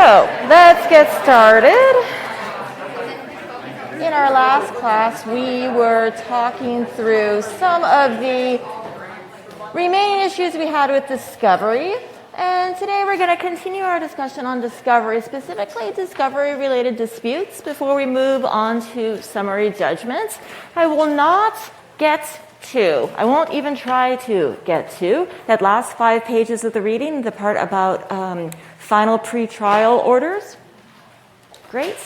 let's get started. In our last class, we were talking through some of the remaining issues we had with discovery. And today we're going to continue our discussion on discovery, specifically discovery-related disputes, before we move on to summary judgments. I will not I won't even try to get to that last 5 pages of the reading, the part about final pretrial orders. Great.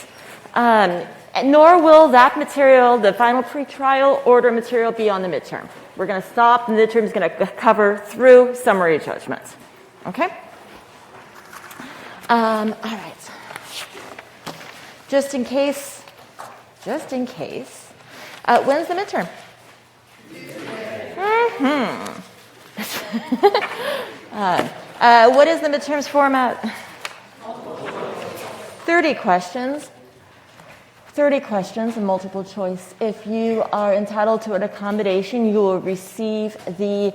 Nor will that material, the final pretrial order material, be on the midterm. We're going to stop, and the midterm is going to cover through summary judgments. Okay? All right. Just in case, when's the midterm? What is the midterms format? 30 questions. 30 questions and multiple choice. If you are entitled to an accommodation, you will receive the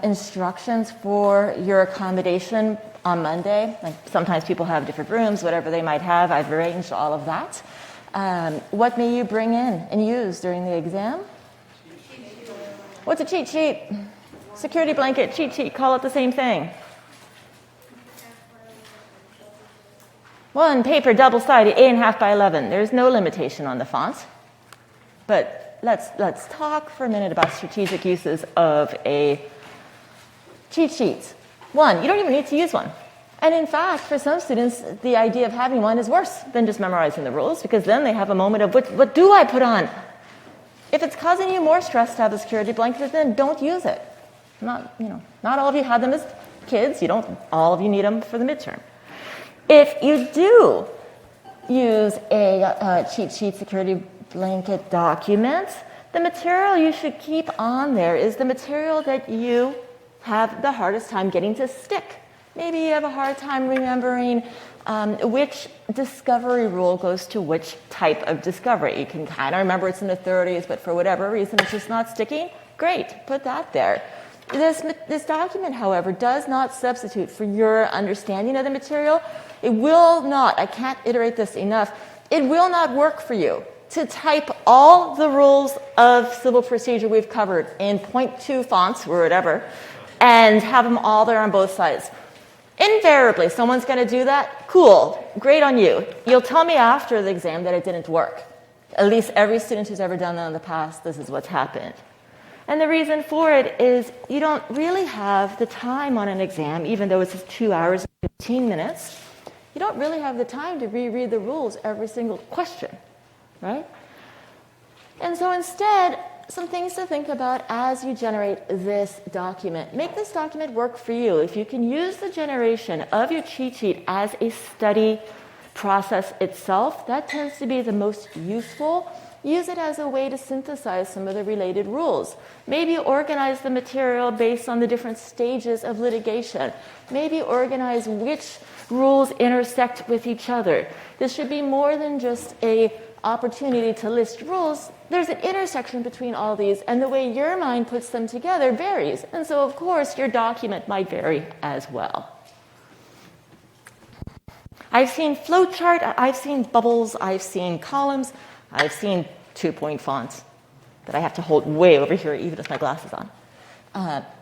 instructions for your accommodation on Monday. Like sometimes people have different rooms, whatever they might have. I've arranged all of that. What may you bring in and use during the exam? What's a cheat sheet? Security blanket, cheat sheet, call it the same thing. One paper, double-sided, 8.5 by 11. There's no limitation on the font. But let's talk for a minute about strategic uses of a cheat sheet. One, you don't even need to use one. And in fact, for some students, the idea of having one is worse than just memorizing the rules, because then they have a moment of, what do I put on? If it's causing you more stress to have the security blanket, then don't use it. Not all of you had them as kids. All of you need them for the midterm. If you do use a cheat sheet security blanket document, the material you should keep on there is the material that you have the hardest time getting to stick. Maybe you have a hard time remembering which discovery rule goes to which type of discovery. You can kind of remember it's in the 30s, but for whatever reason it's just not sticking. Great, put that there. This document, however, does not substitute for your understanding of the material. It will not, I can't iterate this enough, it will not work for you to type all the rules of civil procedure we've covered in 0.2 fonts or whatever and have them all there on both sides. Invariably, someone's going to do that. Cool. Great on you. You'll tell me after the exam that it didn't work. At least every student who's ever done that in the past, this is what's happened. And the reason for it is you don't really have the time on an exam, even though it's 2 hours and 15 minutes. You don't really have the time to reread the rules every single question, right? And so instead, some things to think about as you generate this document. Make this document work for you. If you can use the generation of your cheat sheet as a study process itself, that tends to be the most useful. Use it as a way to synthesize some of the related rules. Maybe organize the material based on the different stages of litigation. Maybe organize which rules intersect with each other. This should be more than just an opportunity to list rules. There's an intersection between all these, and the way your mind puts them together varies. And so, of course, your document might vary as well. I've seen flowchart, I've seen bubbles, I've seen columns, I've seen 2-point fonts that I have to hold way over here, even with my glasses on.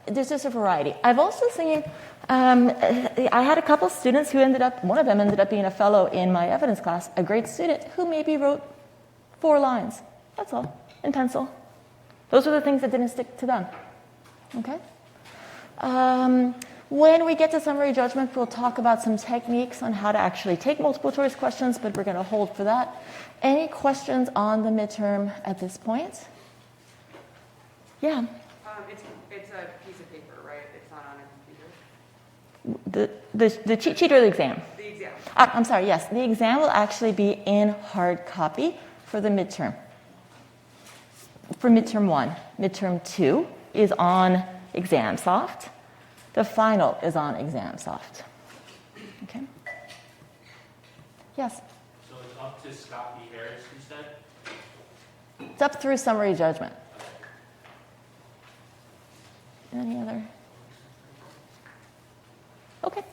There's just a variety. I've also seen, I had a couple students who one of them ended up being a fellow in my evidence class, a great student who maybe wrote 4 lines. That's all, in pencil. Those are the things that didn't stick to them. Okay? When we get to summary judgment, we'll talk about some techniques on how to actually take multiple choice questions, but we're going to hold for that. Any questions on the midterm at this point? Yeah? It's a piece of paper, right? It's not on a computer. The cheat sheet or the exam? The exam. I'm sorry, yes. The exam will actually be in hard copy for the midterm. For midterm 1. Midterm 2 is on ExamSoft. The final is on ExamSoft. Okay? Yes? So it's up to Scott B. Harris, you said? It's up through summary judgment. Any other? Okay.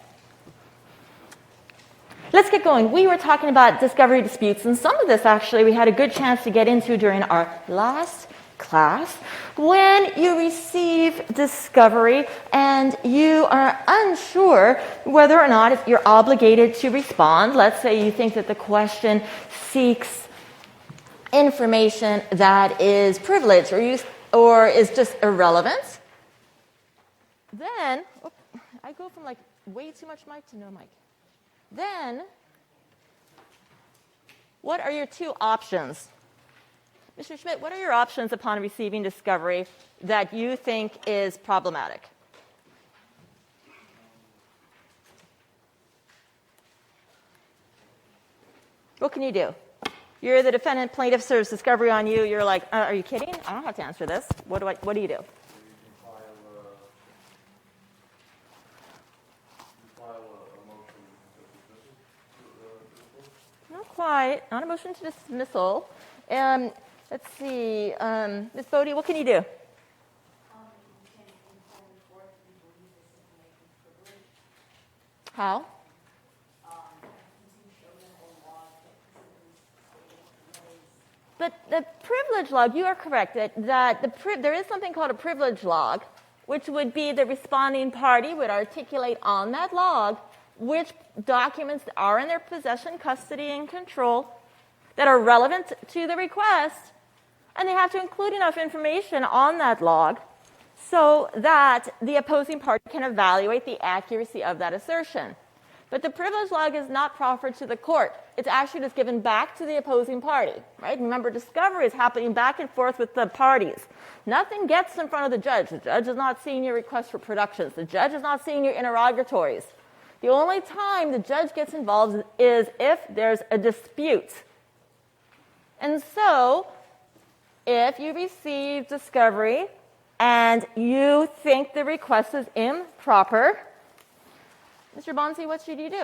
Let's get going. We were talking about discovery disputes, and some of this actually we had a good chance to get into during our last class. When you receive discovery and you are unsure whether or not if you're obligated to respond, let's say you think that the question seeks information that is privileged or is just irrelevant, then I go from like way too much mic to no mic. Then, what are your two options? Mr. Schmidt, what are your options upon receiving discovery that you think is problematic? What can you do? You're the defendant, plaintiff serves discovery on you. You're like, are you kidding? I don't have to answer this. What do you do? Not quite. Not a motion to dismissal. Let's see. Ms. Bodie, what can you do? How? But the privilege log, you are correct that there is something called a privilege log, which would be the responding party would articulate on that log which documents are in their possession, custody, and control that are relevant to the request, and they have to include enough information on that log so that the opposing party can evaluate the accuracy of that assertion. But the privilege log is not proffered to the court. It's actually just given back to the opposing party, right? Remember, discovery is happening back and forth with the parties. Nothing gets in front of the judge. The judge is not seeing your request for productions. The judge is not seeing your interrogatories. The only time the judge gets involved is if there's a dispute. And so, if you receive discovery and you think the request is improper, Mr. Bonsi, what should you do? I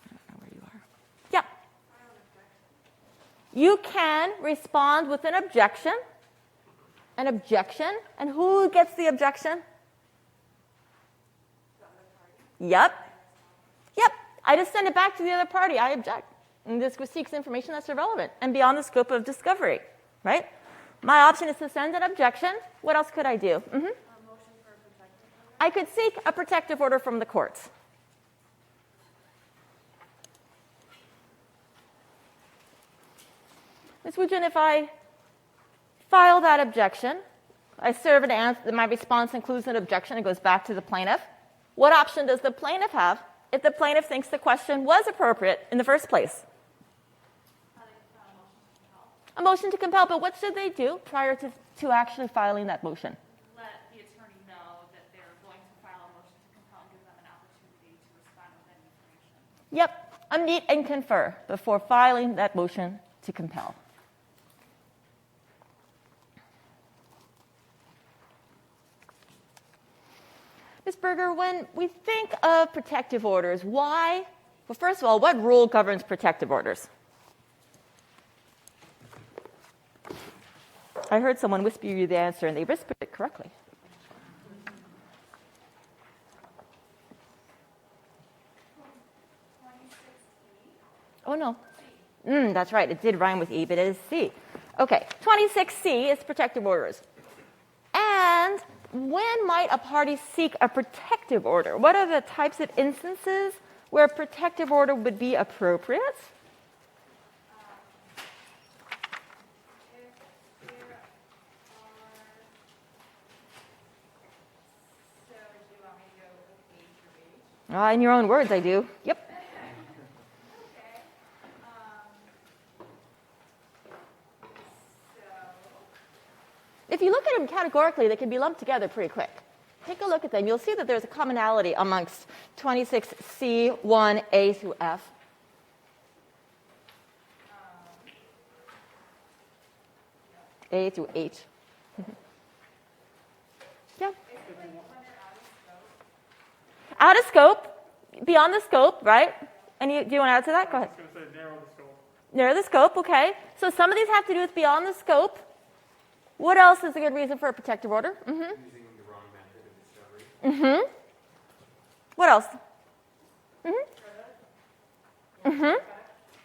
don't know where you are. Yeah. You can respond with an objection. An objection. And who gets the objection? Yep. I just send it back to the other party. I object. And this seeks information that's irrelevant and beyond the scope of discovery, right? My option is to send an objection. What else could I do? Motion for a protective order? I could seek a protective order from the courts. Ms. Woojan, if I file that objection, I serve an answer, my response includes an objection, it goes back to the plaintiff. What option does the plaintiff have if the plaintiff thinks the question was appropriate in the first place? A motion to compel, but what should they do prior to actually filing that motion? Let the attorney know that they're going to file a motion to compel and give them an opportunity to respond with any information. Yep, meet and confer before filing that motion to compel. Ms. Berger, when we think of protective orders, why? Well, first of all, what rule governs protective orders? I heard someone whisper you the answer, and they whispered it correctly. Oh, no. That's right. It did rhyme with E, but it is C. Okay. 26C is protective orders. And when might a party seek a protective order? What are the types of instances where a protective order would be appropriate? In your own words, I do. Yep. If you look at them categorically, they can be lumped together pretty quick. Take a look at them. You'll see that there's a commonality amongst 26C, 1A through F. A through H. Yeah. Out of scope, beyond the scope, right? Do you want to add to that? Go ahead. I was going to say narrow the scope. Narrow the scope, okay. So some of these have to do with beyond the scope. What else is a good reason for a protective order? Using the wrong method. What else?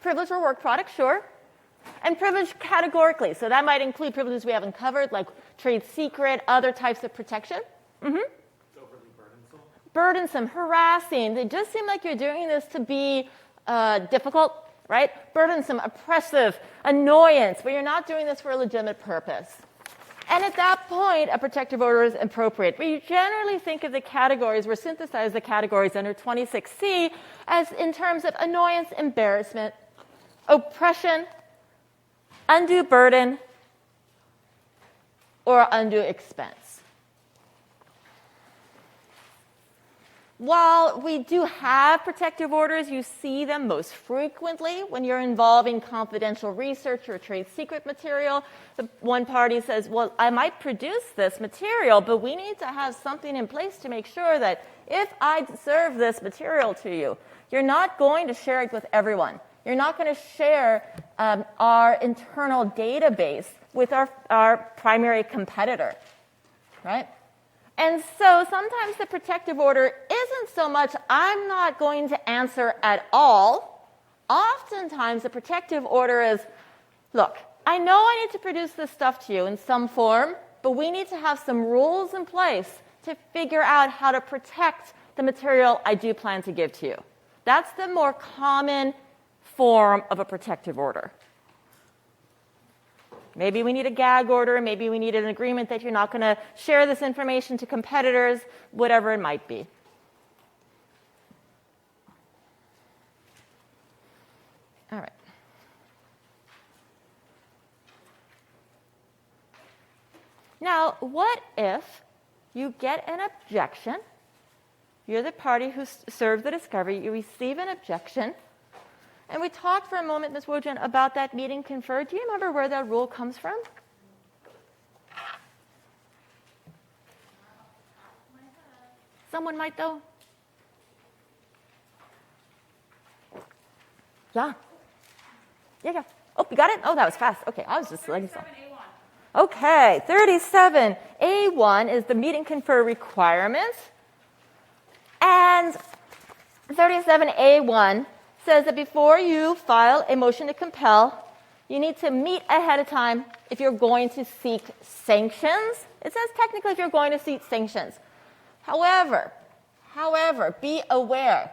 Privilege or work product, sure. And privilege categorically. So that might include privileges we haven't covered, like trade secret, other types of protection. It's overly burdensome. Burdensome, harassing. They just seem like you're doing this to be difficult, right? Burdensome, oppressive, annoyance, but you're not doing this for a legitimate purpose. And at that point, a protective order is appropriate. We generally think of the categories, we're synthesized the categories under 26C as in terms of annoyance, embarrassment, oppression, undue burden, or undue expense. While we do have protective orders, you see them most frequently when you're involving confidential research or trade secret material. The one party says, well, I might produce this material, but we need to have something in place to make sure that if I serve this material to you, you're not going to share it with everyone. You're not going to share our internal database with our primary competitor, right? And so sometimes the protective order isn't so much, I'm not going to answer at all. Oftentimes the protective order is, look, I know I need to produce this stuff to you in some form, but we need to have some rules in place to figure out how to protect the material I do plan to give to you. That's the more common form of a protective order. Maybe we need a gag order. Maybe we need an agreement that you're not going to share this information to competitors, whatever it might be. All right. Now, what if you get an objection? You're the party who served the discovery. You receive an objection. And we talked for a moment, Ms. Wojan, about that meet and confer. Do you remember where that rule comes from? Someone might, though? Yeah. Yeah. Oh, you got it? Oh, that was fast. Okay, I was just letting you know. Okay, 37A1 is the meet and confer requirements. And 37A1 says that before you file a motion to compel, you need to meet ahead of time if you're going to seek sanctions. It says technically if you're going to seek sanctions. However, be aware,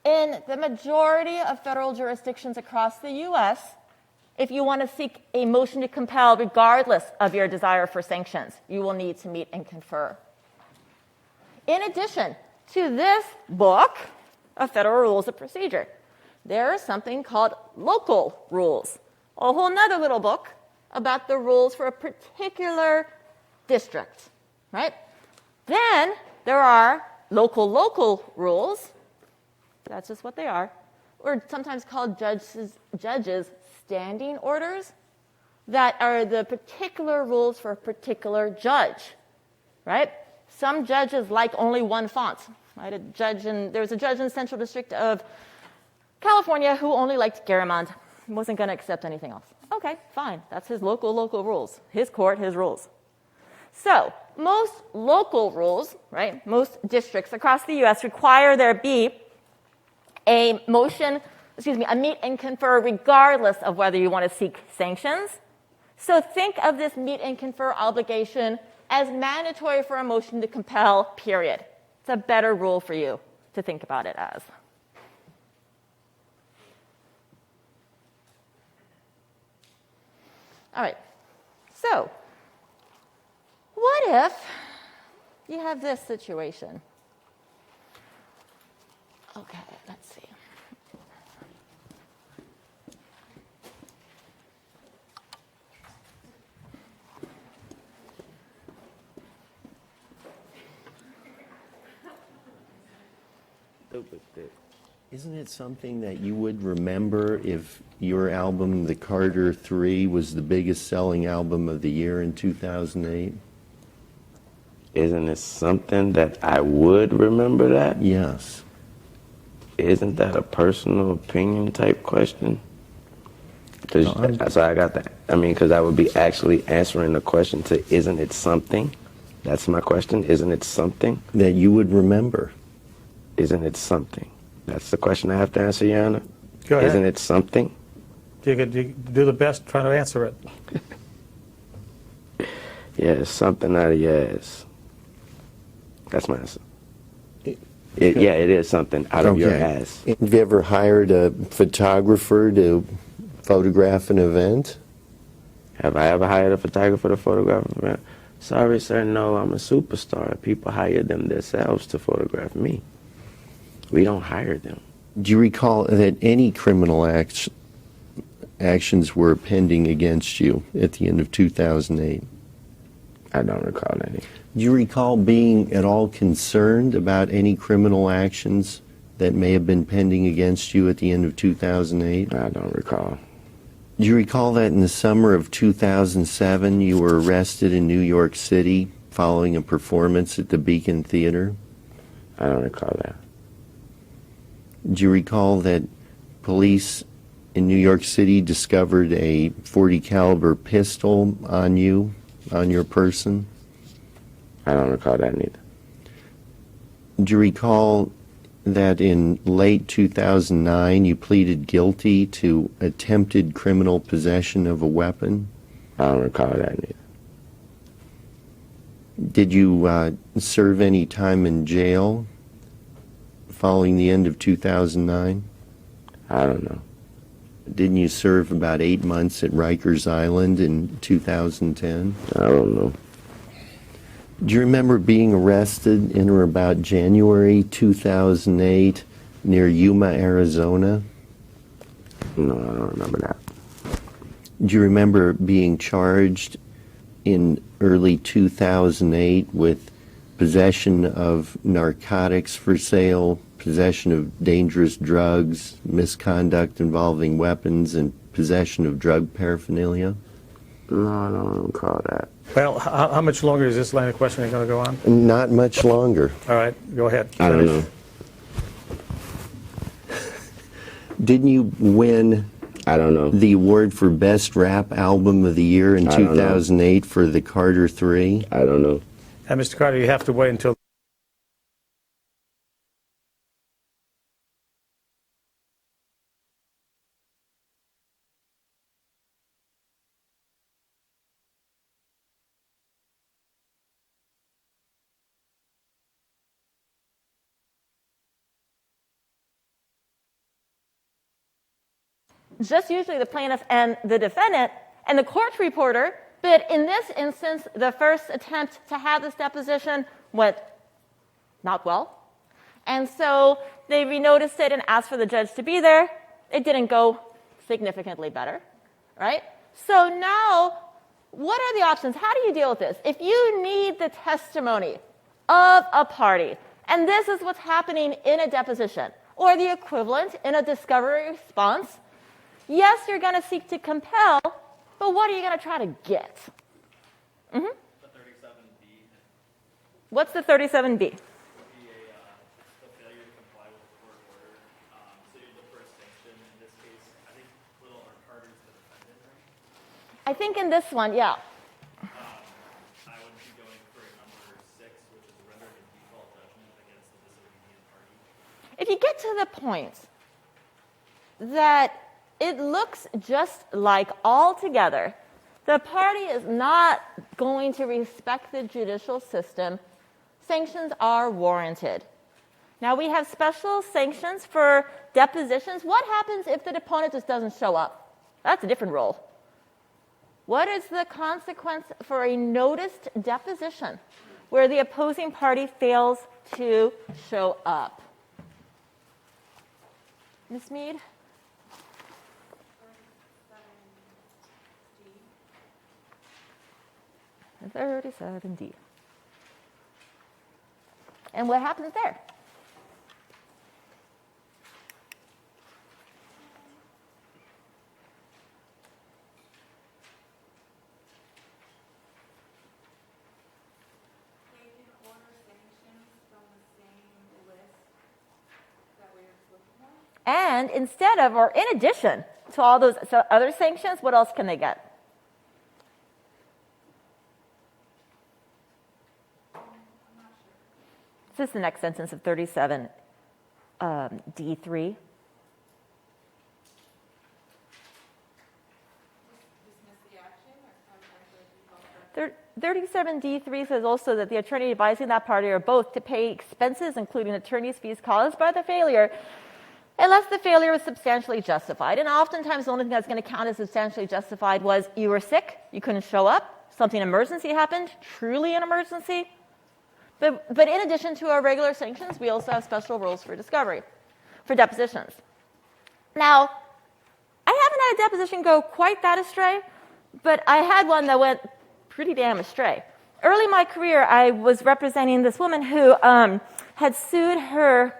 in the majority of federal jurisdictions across the U.S., if you want to seek a motion to compel regardless of your desire for sanctions, you will need to meet and confer. In addition to this book of Federal Rules of Procedure, there is something called local rules, a whole nother little book about the rules for a particular district, right? Then there are local rules. That's just what they are. Or sometimes called judges' standing orders that are the particular rules for a particular judge, right? Some judges like only one font. Right? There was a judge in the Central District of California who only liked Garamond. He wasn't going to accept anything else. Okay, fine. That's his local rules. His court, his rules. So most local rules, right, most districts across the U.S. require there be a meet and confer regardless of whether you want to seek sanctions. So think of this meet and confer obligation as mandatory for a motion to compel, period. It's a better rule for you to think about it as. All right, so what if you have this situation? Okay, let's see. Isn't it something that you would remember if your album, The Carter 3, was the biggest selling album of the year in 2008? Isn't it something that I would remember that? Yes. Isn't that a personal opinion type question? So I got that. I mean, because I would be actually answering the question to, isn't it something? That's my question. Isn't it something? that you would remember. Isn't it something? That's the question I have to answer, Your Honor. Go ahead. Isn't it something? You could do the best trying to answer it. Yeah, it's something out of your ass. That's my answer. Yeah, it is something out of your ass. Have you ever hired a photographer to photograph an event? Have I ever hired a photographer to photograph an event? Sorry, sir, no, I'm a superstar. People hire them themselves to photograph me. We don't hire them. Do you recall that any criminal actions were pending against you at the end of 2008? I don't recall any. Do you recall being at all concerned about any criminal actions that may have been pending against you at the end of 2008? I don't recall. Do you recall that in the summer of 2007 you were arrested in New York City following a performance at the Beacon Theater? I don't recall that. Do you recall that police in New York City discovered a .40 caliber pistol on you, on your person? I don't recall that neither. Do you recall that in late 2009 you pleaded guilty to attempted criminal possession of a weapon? I don't recall that neither. Did you serve any time in jail following the end of 2009? I don't know. Didn't you serve about 8 months at Rikers Island in 2010? I don't know. Do you remember being arrested in or about January 2008 near Yuma, Arizona? No, I don't remember that. Do you remember being charged in early 2008 with possession of narcotics for sale, possession of dangerous drugs, misconduct involving weapons, and possession of drug paraphernalia? No, I don't recall that. Well, how much longer is this line of questioning going to go on? Not much longer. All right, go ahead. I don't know. Didn't you win I don't know. the award for Best Rap Album of the Year in I don't know. 2008 for the Carter 3? I don't know. And Mr. Carter, you have to wait until Just usually the plaintiff and the defendant and the court reporter, but in this instance, the first attempt to have this deposition went not well. And so they renoticed it and asked for the judge to be there. It didn't go significantly better, right? So now, what are the options? How do you deal with this? If you need the testimony of a party, and this is what's happening in a deposition, or the equivalent in a discovery response, yes, you're going to seek to compel, but what are you going to try to get? The 37B What's the 37B? would be the failure to comply with the court order. So you'd look for a sanction. In this case, I think Little or Carter's the defendant, right? I think in this one, yeah. I would be going for number 6, which is rendering a default judgment against the disobedient party. If you get to the point that it looks just like altogether the party is not going to respect the judicial system, sanctions are warranted. Now, we have special sanctions for depositions. What happens if the deponent just doesn't show up? That's a different role. What is the consequence for a noticed deposition where the opposing party fails to show up? Ms. Mead? 37D. And what happens there? They can order sanctions from the same list that we were just looking at. And instead of, or in addition to all those other sanctions, what else can they get? This is the next sentence of 37 D3. 37D3 says also that the attorney advising that party are both to pay expenses, including attorney's fees caused by the failure, unless the failure was substantially justified. And oftentimes the only thing that's going to count as substantially justified was you were sick, you couldn't show up, something emergency happened, truly an emergency. But in addition to our regular sanctions, we also have special rules for discovery, for depositions. Now, I haven't had a deposition go quite that astray, but I had one that went pretty damn astray. Early in my career, I was representing this woman who had sued her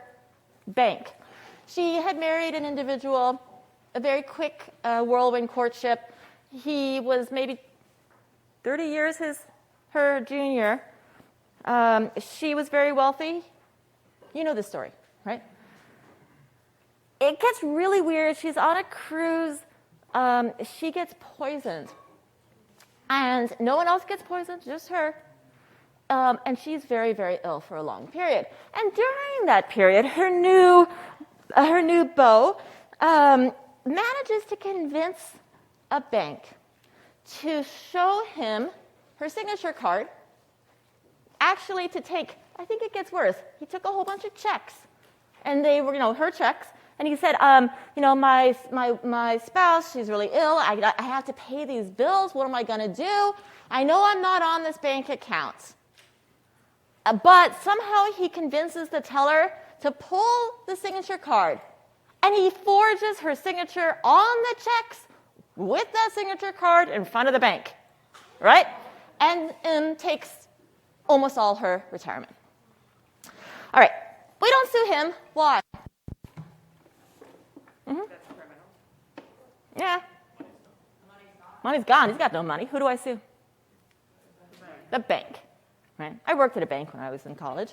bank. She had married an individual, a very quick whirlwind courtship. He was maybe 30 years her junior. She was very wealthy. You know this story, right? It gets really weird. She's on a cruise. She gets poisoned. And no one else gets poisoned, just her. And she's very, very ill for a long period. And during that period, her new beau manages to convince a bank to show him her signature card, actually to take, I think it gets worse, he took a whole bunch of checks. And they were, her checks. And he said, my spouse, she's really ill. I have to pay these bills. What am I going to do? I know I'm not on this bank account. But somehow he convinces the teller to pull the signature card. And he forges her signature on the checks with that signature card in front of the bank. Right? And takes almost all her retirement. All right. We don't sue him. Why? Mm-hmm. Yeah. Money's gone. He's got no money. Who do I sue? The bank. Right? I worked at a bank when I was in college.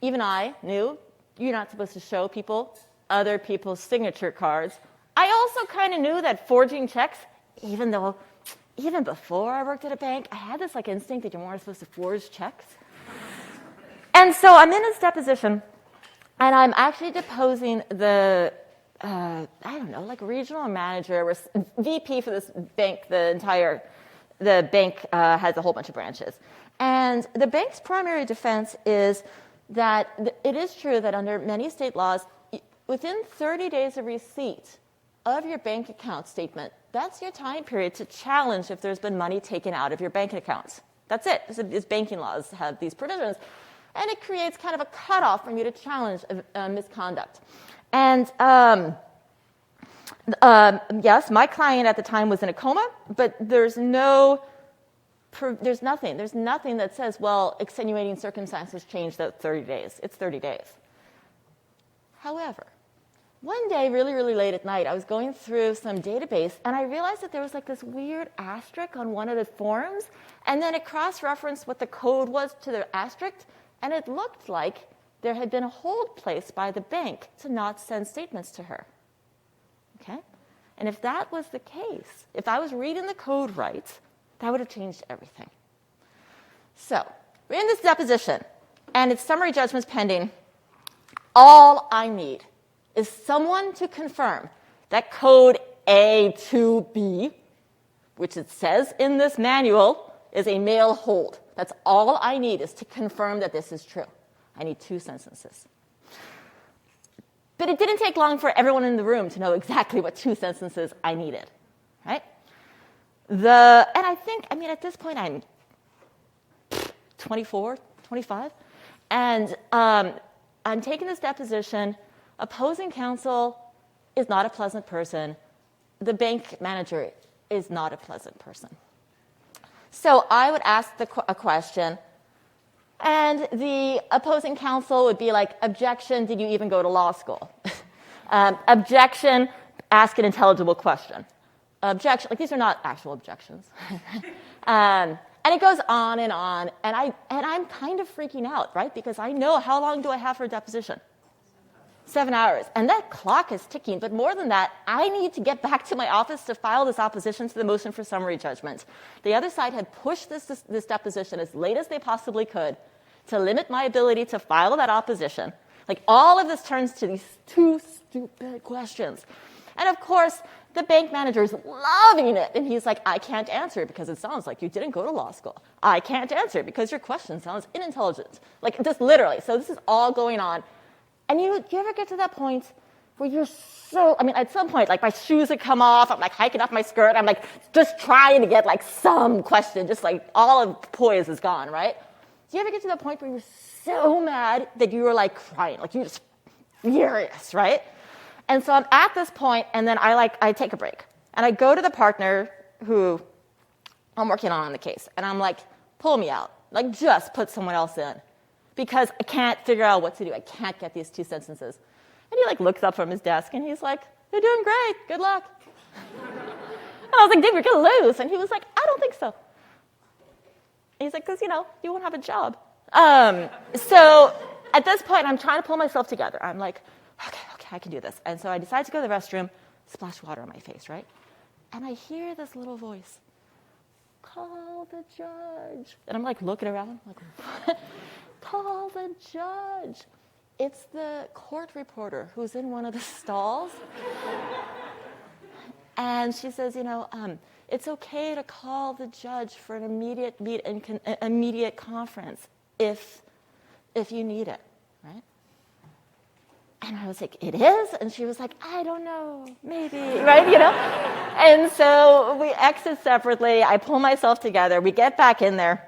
Even I knew you're not supposed to show people other people's signature cards. I also kind of knew that forging checks, even before I worked at a bank, I had this instinct that you're more supposed to forge checks. And so I'm in his deposition, and I'm actually deposing the regional manager or VP for this bank. The bank has a whole bunch of branches. And the bank's primary defense is that it is true that under many state laws, within 30 days of receipt of your bank account statement, that's your time period to challenge if there's been money taken out of your bank accounts. That's it. It's banking laws have these provisions. And it creates kind of a cutoff for you to challenge misconduct. And yes, my client at the time was in a coma, but there's nothing that says, well, extenuating circumstances changed that 30 days. It's 30 days. However, one day, really, really late at night, I was going through some database, and I realized that there was this weird asterisk on one of the forms, and then it cross-referenced what the code was to the asterisk, and it looked like there had been a hold placed by the bank to not send statements to her. Okay? And if that was the case, if I was reading the code right, that would have changed everything. So, we're in this deposition, and it's summary judgment's pending. All I need is someone to confirm that code A2B, which it says in this manual, is a mail hold. That's all I need is to confirm that this is true. I need 2 sentences. But it didn't take long for everyone in the room to know exactly what 2 sentences I needed, right? And I think, at this point, I'm 24, 25, and I'm taking this deposition. Opposing counsel is not a pleasant person. The bank manager is not a pleasant person. So I would ask a question, and the opposing counsel would be like, objection, did you even go to law school? Objection, ask an intelligible question. Objection, these are not actual objections. And it goes on, and I'm kind of freaking out, right? Because I know, how long do I have for a deposition? 7 hours. And that clock is ticking. But more than that, I need to get back to my office to file this opposition to the motion for summary judgment. The other side had pushed this deposition as late as they possibly could. to limit my ability to file that opposition. Like, all of this turns to these two stupid questions. And of course, the bank manager is loving it. And he's like, I can't answer it because it sounds like you didn't go to law school. I can't answer it because your question sounds unintelligent. Like, just literally. So this is all going on. And you ever get to that point where you're at some point, like, my shoes would come off. I'm, like, hiking off my skirt. I'm, like, just trying to get, like, some question. Just, like, all of poise is gone, right? Do you ever get to that point where you're so mad that you were, like, crying? Like, you're just furious, right? And so I'm at this point, and then I take a break. And I go to the partner who I'm working on the case. And I'm like, pull me out. Like, just put someone else in. Because I can't figure out what to do. I can't get these two sentences. And he, like, looks up from his desk, and he's like, you're doing great. Good luck. And I was like, dude, we're going to lose. And he was like, I don't think so. And he's like, because, you won't have a job. So at this point, I'm trying to pull myself together. I'm like, okay, I can do this. And so I decide to go to the restroom, splash water on my face, right? And I hear this little voice, call the judge. And I'm, like, looking around, like, what? Call the judge. It's the court reporter who's in one of the stalls. And she says, it's okay to call the judge for an immediate conference if you need it, right? And I was like, it is? And she was like, I don't know, maybe, right? And so we exit separately. I pull myself together. We get back in there.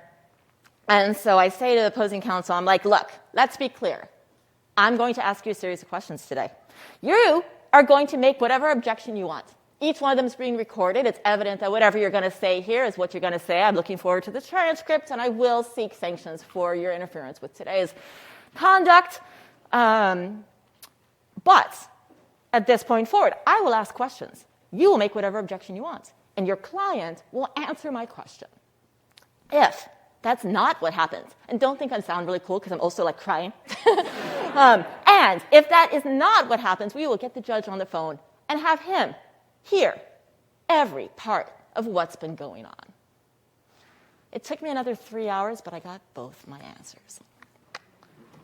And so I say to the opposing counsel, I'm like, look, let's be clear. I'm going to ask you a series of questions today. You are going to make whatever objection you want. Each one of them is being recorded. It's evident that whatever you're going to say here is what you're going to say. I'm looking forward to the transcript, and I will seek sanctions for your interference with today's conduct. But at this point forward, I will ask questions. You will make whatever objection you want, and your client will answer my question. If that's not what happens, and don't think I sound really cool because I'm also, like, crying. And if that is not what happens, we will get the judge on the phone and have him hear every part of what's been going on. It took me another 3 hours, but I got both my answers.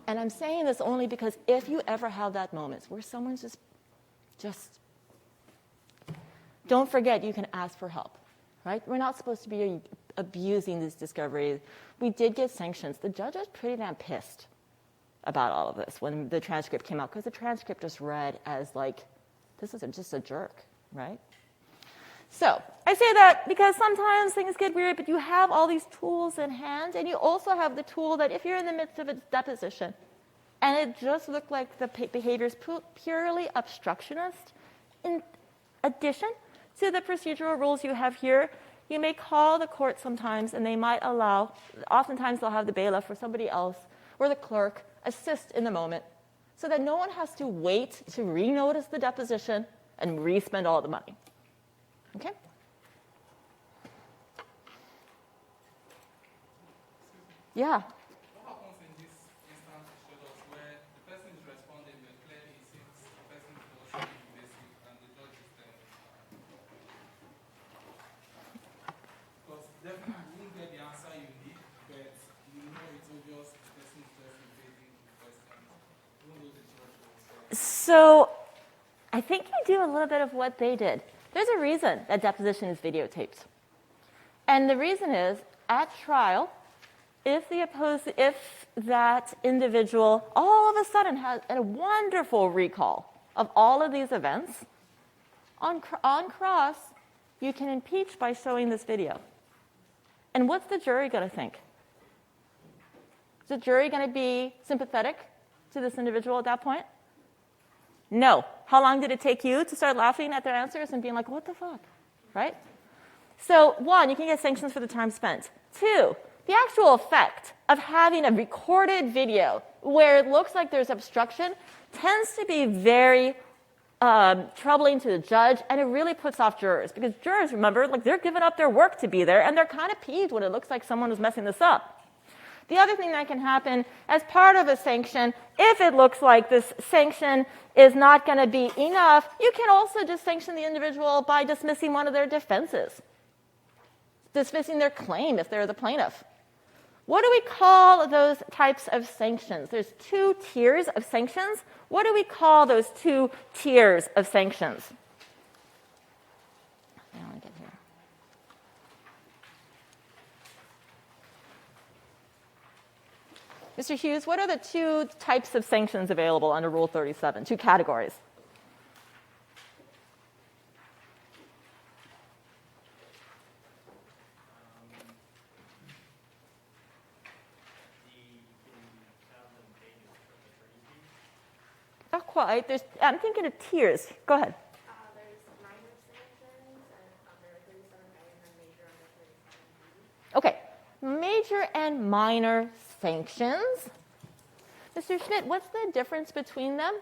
And I'm saying this only because if you ever have that moment where someone's just don't forget you can ask for help, right? We're not supposed to be abusing this discovery. We did get sanctions. The judge was pretty damn pissed about all of this when the transcript came out, because the transcript just read as, like, this is just a jerk, right? So I say that because sometimes things get weird, but you have all these tools in hand, and you also have the tool that if you're in the midst of a deposition and it just looked like the behavior is purely obstructionist, in addition to the procedural rules you have here, you may call the court sometimes, and they might oftentimes they'll have the bailiff or somebody else or the clerk assist in the moment so that no one has to wait to renotice the deposition and re-spend all the money. Okay? Yeah. What happens in this instance showed us where the person is responding, but clearly it seems the person is also invasive and the judge is there? Because definitely you won't get the answer you need, but you know it's obvious the person is just invading the question. Even though the judge was there. So I think you do a little bit of what they did. There's a reason that deposition is videotaped. And the reason is, at trial, if that individual all of a sudden has a wonderful recall of all of these events, on cross, you can impeach by showing this video. And what's the jury going to think? Is the jury going to be sympathetic to this individual at that point? No. How long did it take you to start laughing at their answers and being like, what the fuck, right? So, 1, you can get sanctions for the time spent. 2, the actual effect of having a recorded video where it looks like there's obstruction tends to be very troubling to the judge, and it really puts off jurors. Because jurors, remember, like, they're giving up their work to be there, and they're kind of peeved when it looks like someone is messing this up. The other thing that can happen as part of a sanction, if it looks like this sanction is not going to be enough, you can also just sanction the individual by dismissing one of their defenses, dismissing their claim if they're the plaintiff. What do we call those types of sanctions? There's 2 tiers of sanctions. What do we call those 2 tiers of sanctions? Now I get here. Mr. Hughes, what are the 2 types of sanctions available under Rule 37? 2 categories. Not quite. I'm thinking of tiers. Go ahead. There's minor sanctions and under 37A and major under 37B. Okay. Major and minor sanctions. Mr. Schmidt, what's the difference between them?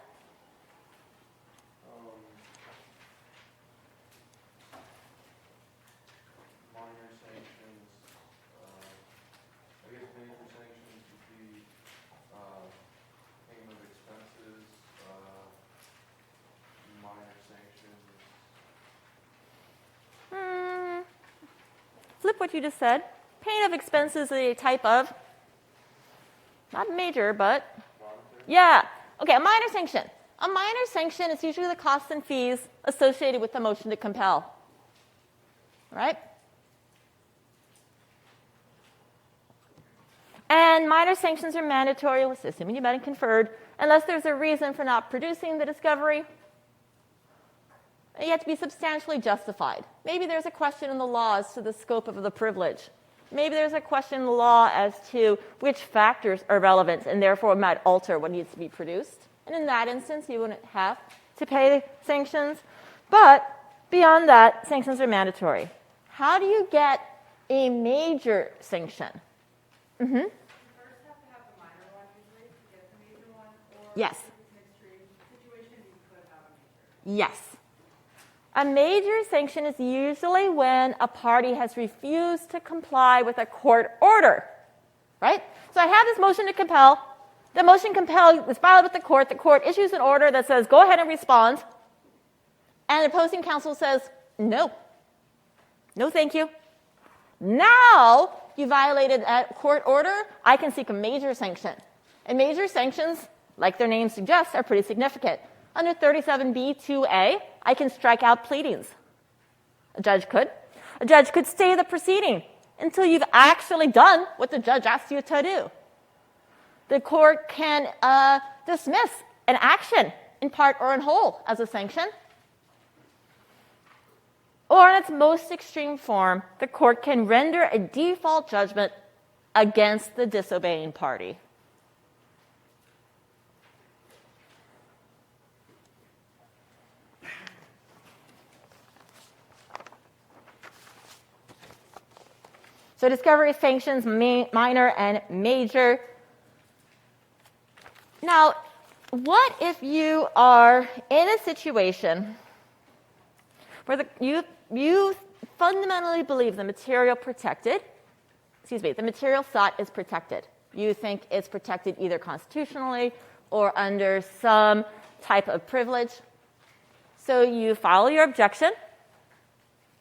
Minor sanctions, I guess major sanctions would be payment of expenses, minor sanctions. Flip what you just said. Payment of expenses is a type of, not major, but, yeah. Okay, a minor sanction. A minor sanction is usually the costs and fees associated with the motion to compel. Right? And minor sanctions are mandatory, assuming you met and conferred, unless there's a reason for not producing the discovery. You have to be substantially justified. Maybe there's a question in the law as to the scope of the privilege. Maybe there's a question in the law as to which factors are relevant and therefore might alter what needs to be produced. And in that instance, you wouldn't have to pay sanctions. But beyond that, sanctions are mandatory. How do you get a major sanction? You first have to have the minor one usually to get the major one, or Yes. if it's an extreme situation, you could have a major. Yes. A major sanction is usually when a party has refused to comply with a court order, right? So I have this motion to compel. The motion to compel is filed with the court. The court issues an order that says, go ahead and respond. And the opposing counsel says, no. No, thank you. Now you violated that court order. I can seek a major sanction. And major sanctions, like their name suggests, are pretty significant. Under 37B2A, I can strike out pleadings. A judge could. A judge could stay the proceeding until you've actually done what the judge asked you to do. The court can dismiss an action in part or in whole as a sanction. Or in its most extreme form, the court can render a default judgment against the disobeying party. So discovery sanctions, minor and major. Now, what if you are in a situation where you fundamentally believe the material the material sought is protected. You think it's protected either constitutionally or under some type of privilege. So you file your objection.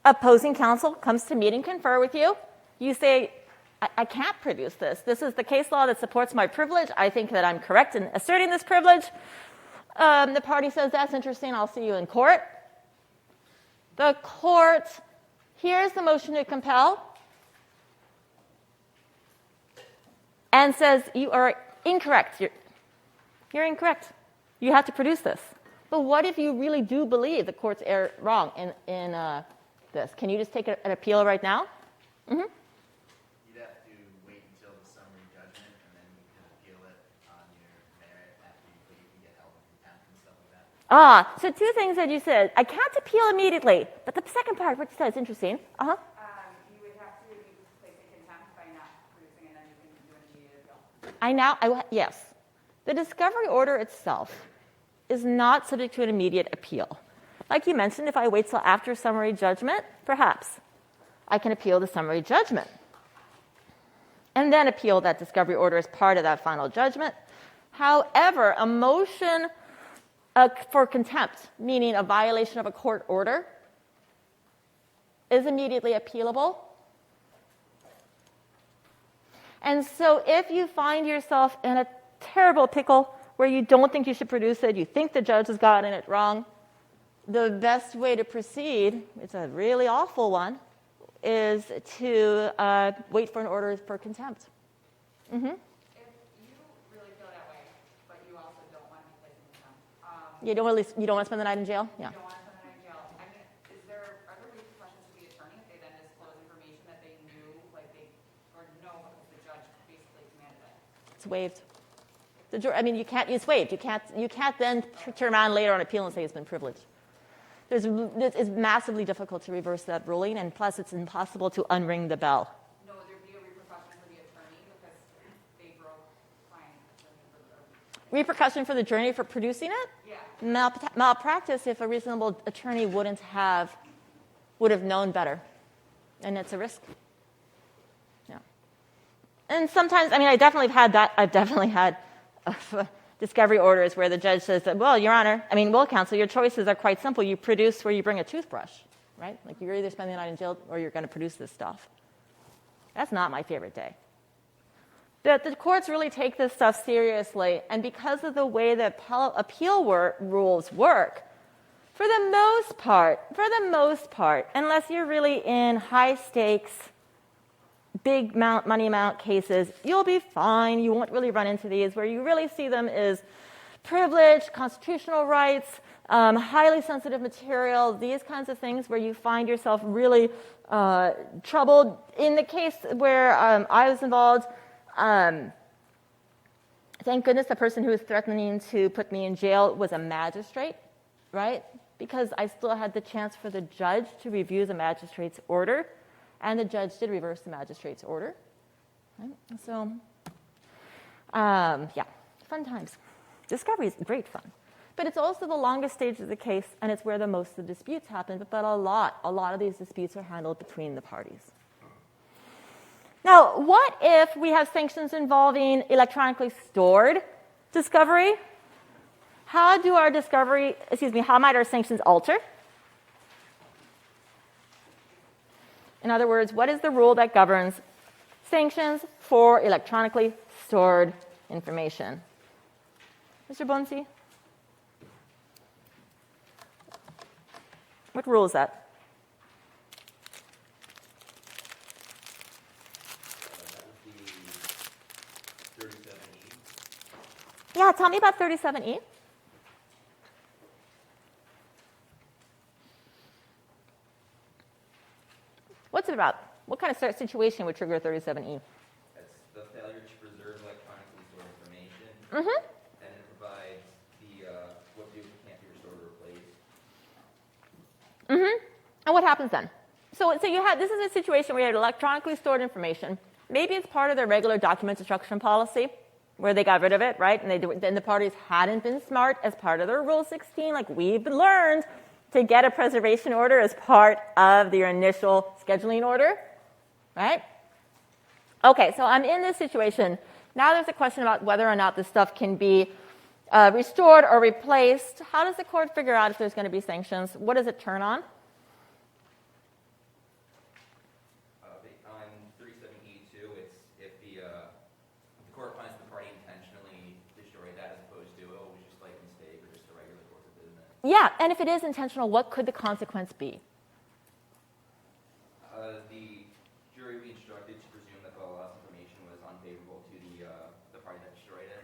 Opposing counsel comes to meet and confer with you. You say, I can't produce this. This is the case law that supports my privilege. I think that I'm correct in asserting this privilege. The party says, that's interesting. I'll see you in court. The court hears the motion to compel and says, you are incorrect. You're incorrect. You have to produce this. But what if you really do believe the court's wrong in this? Can you just take an appeal right now? Mm-hmm. You'd have to wait until the summary judgment, and then you can appeal it on your merit after you can get held in contempt and stuff like that. So 2 things that you said. I can't appeal immediately, but the second part, what you said, is interesting. You would have to place a contempt by not producing, and then you can do an immediate appeal. Yes. The discovery order itself is not subject to an immediate appeal. Like you mentioned, if I wait till after summary judgment, perhaps I can appeal the summary judgment and then appeal that discovery order as part of that final judgment. However, a motion for contempt, meaning a violation of a court order, is immediately appealable. And so if you find yourself in a terrible pickle where you don't think you should produce it, you think the judge has gotten it wrong, the best way to proceed, it's a really awful one, is to wait for an order for contempt. Mm-hmm. If you really feel that way, but you also don't want to be placed in contempt, You don't want to spend the night in jail? Yeah. you don't want to spend the night in jail. I mean, are there repercussions to the attorney if they then disclose information that they knew, or know because the judge basically commanded it? It's waived. It's waived. You can't then turn around later on appeal and say it's been privileged. It's massively difficult to reverse that ruling, and plus it's impossible to unring the bell. No, would there be a repercussion for the attorney because they broke client attorney? Repercussion for the attorney for producing it? Yeah. Malpractice if a reasonable attorney would have known better, and it's a risk. Yeah. And sometimes, I've definitely had that. I've definitely had discovery orders where the judge says that, well, Your Honor, counsel, your choices are quite simple. You produce where you bring a toothbrush, right? Like you're either spending the night in jail or you're going to produce this stuff. That's not my favorite day. The courts really take this stuff seriously, and because of the way the appeal rules work, for the most part, unless you're really in high stakes, big money amount cases, you'll be fine. You won't really run into these. Where you really see them is privilege, constitutional rights, highly sensitive material, these kinds of things where you find yourself really troubled. In the case where I was involved, thank goodness the person who was threatening to put me in jail was a magistrate, right? Because I still had the chance for the judge to review the magistrate's order, and the judge did reverse the magistrate's order. Right? So, yeah, fun times. Discovery is great fun. But it's also the longest stage of the case, and it's where the most of the disputes happen. But a lot of these disputes are handled between the parties. Now, what if we have sanctions involving electronically stored discovery? How might our sanctions alter? In other words, what is the rule that governs sanctions for electronically stored information? Mr. Bonsi? What rule is that? That would be 37E. Yeah, tell me about 37E. What's it about? What kind of situation would trigger 37E? That's the failure to preserve electronically stored information. Mm-hmm. And it provides what can't be restored or replaced. Mm-hmm. And what happens then? So this is a situation where you had electronically stored information. Maybe it's part of their regular document destruction policy, where they got rid of it, right? And then the parties hadn't been smart as part of their Rule 16, like we've learned, to get a preservation order as part of their initial scheduling order, right? Okay, so I'm in this situation. Now there's a question about whether or not this stuff can be restored or replaced. How does the court figure out if there's going to be sanctions? What does it turn on? On 37E2, it's if the court finds the party intentionally destroyed that as opposed to, it was just like a mistake or just a regular course of business. Yeah, and if it is intentional, what could the consequence be? The jury would be instructed to presume that the lost information was unfavorable to the party that destroyed it.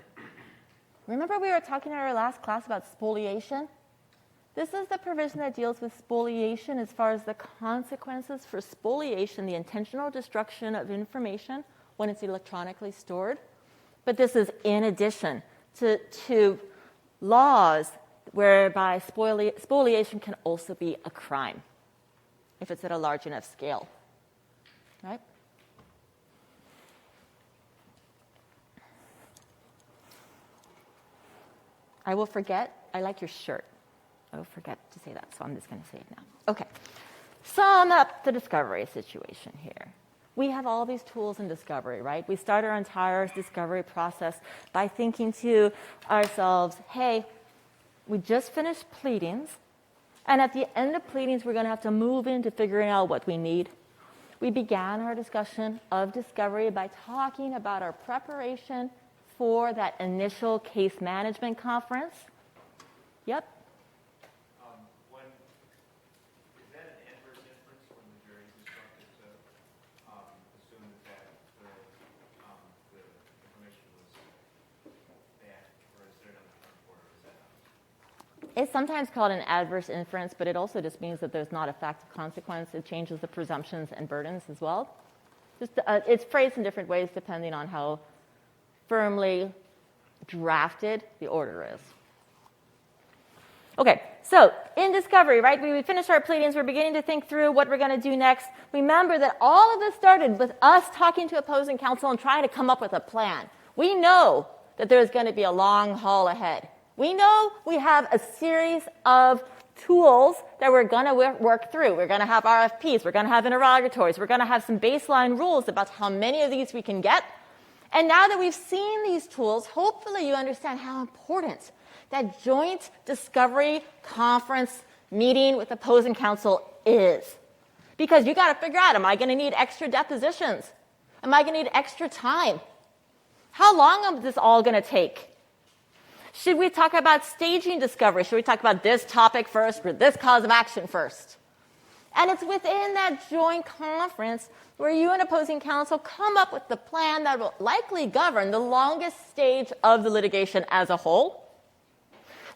Remember we were talking in our last class about spoliation? This is the provision that deals with spoliation as far as the consequences for spoliation, the intentional destruction of information when it's electronically stored. But this is in addition to laws whereby spoliation can also be a crime if it's at a large enough scale, right? I will forget. I like your shirt. I will forget to say that, so I'm just going to say it now. Okay. Sum up the discovery situation here. We have all these tools in discovery, right? We start our entire discovery process by thinking to ourselves, hey, we just finished pleadings, and at the end of pleadings, we're going to have to move into figuring out what we need. We began our discussion of discovery by talking about our preparation for that initial case management conference. Yep. Is that an adverse inference when the jury is instructed to assume that the information was bad, or is there another term for it, or is that not? It's sometimes called an adverse inference, but it also just means that there's not a fact of consequence. It changes the presumptions and burdens as well. It's phrased in different ways depending on how firmly drafted the order is. Okay, so in discovery, right, we finished our pleadings. We're beginning to think through what we're going to do next. Remember that all of this started with us talking to opposing counsel and trying to come up with a plan. We know that there's going to be a long haul ahead. We know we have a series of tools that we're going to work through. We're going to have RFPs. We're going to have interrogatories. We're going to have some baseline rules about how many of these we can get. And now that we've seen these tools, hopefully you understand how important that joint discovery conference meeting with opposing counsel is. Because you got to figure out, am I going to need extra depositions? Am I going to need extra time? How long is this all going to take? Should we talk about staging discovery? Should we talk about this topic first or this cause of action first? And it's within that joint conference where you and opposing counsel come up with the plan that will likely govern the longest stage of the litigation as a whole.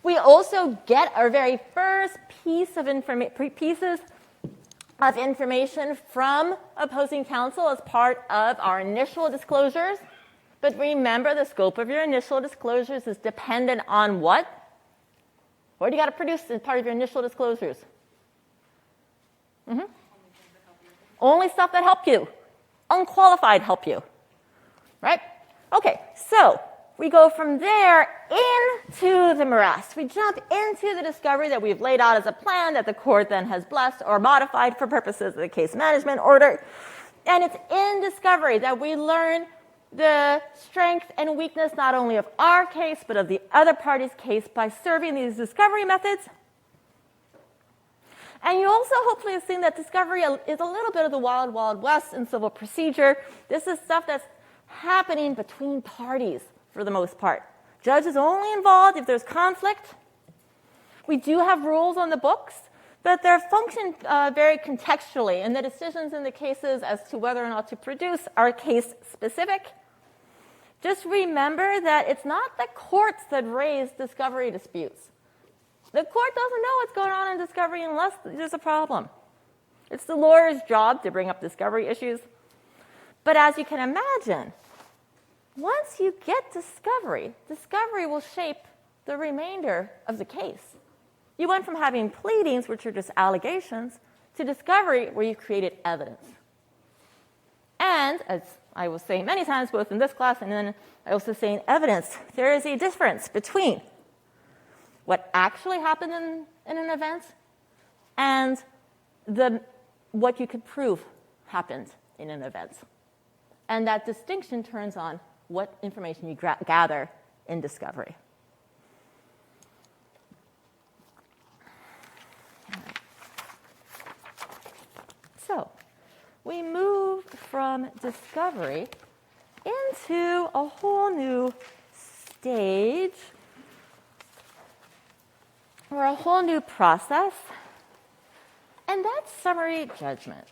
We also get our very first pieces of information from opposing counsel as part of our initial disclosures. But remember, the scope of your initial disclosures is dependent on what? What do you got to produce as part of your initial disclosures? Only stuff that help you. Unqualified help you. Right? Okay, so we go from there into the morass. We jump into the discovery that we've laid out as a plan that the court then has blessed or modified for purposes of the case management order. And it's in discovery that we learn the strength and weakness not only of our case, but of the other party's case by serving these discovery methods. And you also hopefully have seen that discovery is a little bit of the wild, wild west in civil procedure. This is stuff that's happening between parties for the most part. Judge is only involved if there's conflict. We do have rules on the books, but they're function very contextually, and the decisions in the cases as to whether or not to produce are case specific. Just remember that it's not the courts that raise discovery disputes. The court doesn't know what's going on in discovery unless there's a problem. It's the lawyer's job to bring up discovery issues. But as you can imagine, once you get discovery, discovery will shape the remainder of the case. You went from having pleadings, which are just allegations, to discovery where you created evidence. And, as I will say many times, both in this class and then I also say in evidence, there is a difference between what actually happened in an event and what you could prove happened in an event. And that distinction turns on what information you gather in discovery. So we move from discovery into a whole new stage or a whole new process, and that's summary judgment.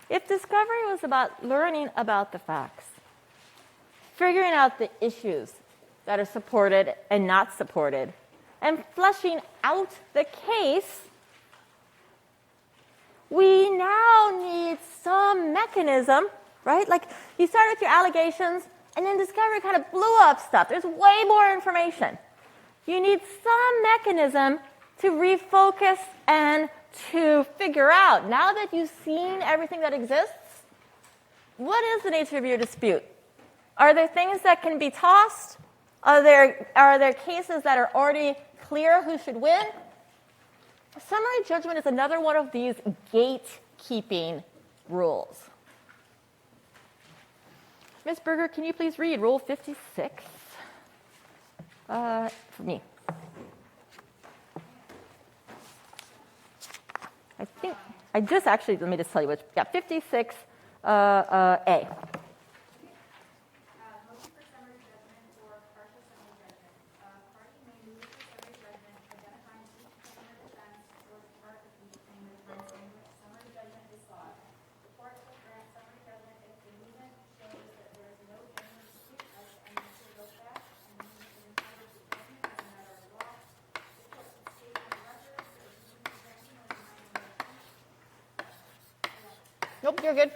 If discovery was about learning about the facts, figuring out the issues that are supported and not supported, and fleshing out the case, we now need some mechanism, right? Like you start with your allegations, and then discovery kind of blew up stuff. There's way more information. You need some mechanism to refocus and to figure out, now that you've seen everything that exists, what is the nature of your dispute? Are there things that can be tossed? Are there cases that are already clear who should win? Summary judgment is another one of these gatekeeping rules. Ms. Berger, can you please read Rule 56 for me? I think, I just actually, let me just tell you which, yeah, 56, A. Motion for summary judgment or partial summary judgment. Party may move for summary judgment, identifying each claim of defense or part of each claim of defense in which summary judgment is sought. The court will grant summary judgment if the movement shows that there is no genuine dispute as to any material fact and the movement is entitled to judgment as a matter of law. The court should state on the record that the movement is granting or denying the motion. Nope, you're good.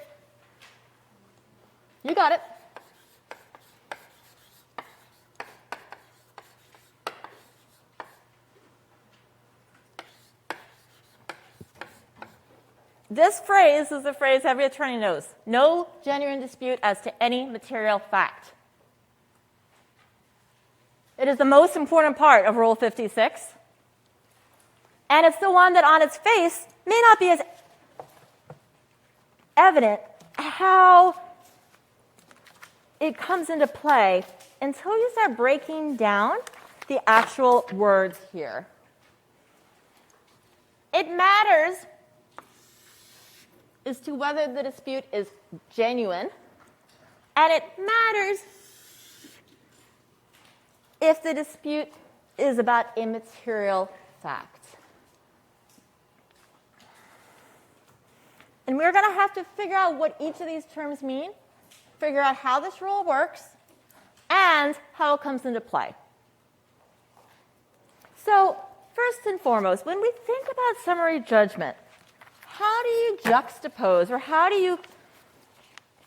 You got it. This phrase is the phrase every attorney knows. No genuine dispute as to any material fact. It is the most important part of Rule 56. And it's the one that on its face may not be as evident how it comes into play until you start breaking down the actual words here. It matters as to whether the dispute is genuine, and it matters if the dispute is about immaterial fact. And we're going to have to figure out what each of these terms mean, figure out how this rule works, and how it comes into play. So, first and foremost, when we think about summary judgment, how do you juxtapose, or how do you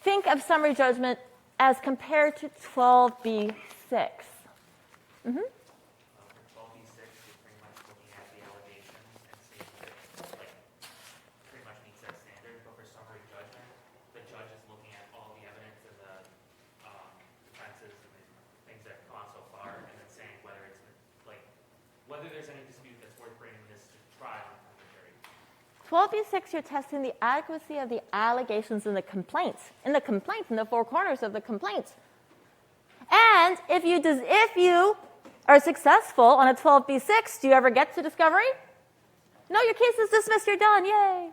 think of summary judgment as compared to 12b-6? Mm-hmm. 12b-6 is pretty much looking at the allegation and seeing if it pretty much meets that standard. But for summary judgment, the judge is looking at all the evidence and the defenses and the things that have gone so far, and then saying whether it's whether there's any dispute that's worth bringing this to trial in front of the jury. 12b-6, you're testing the adequacy of the allegations in the complaints, in the four corners of the complaints. And if you are successful on a 12b-6, do you ever get to discovery? No, your case is dismissed, you're done, yay.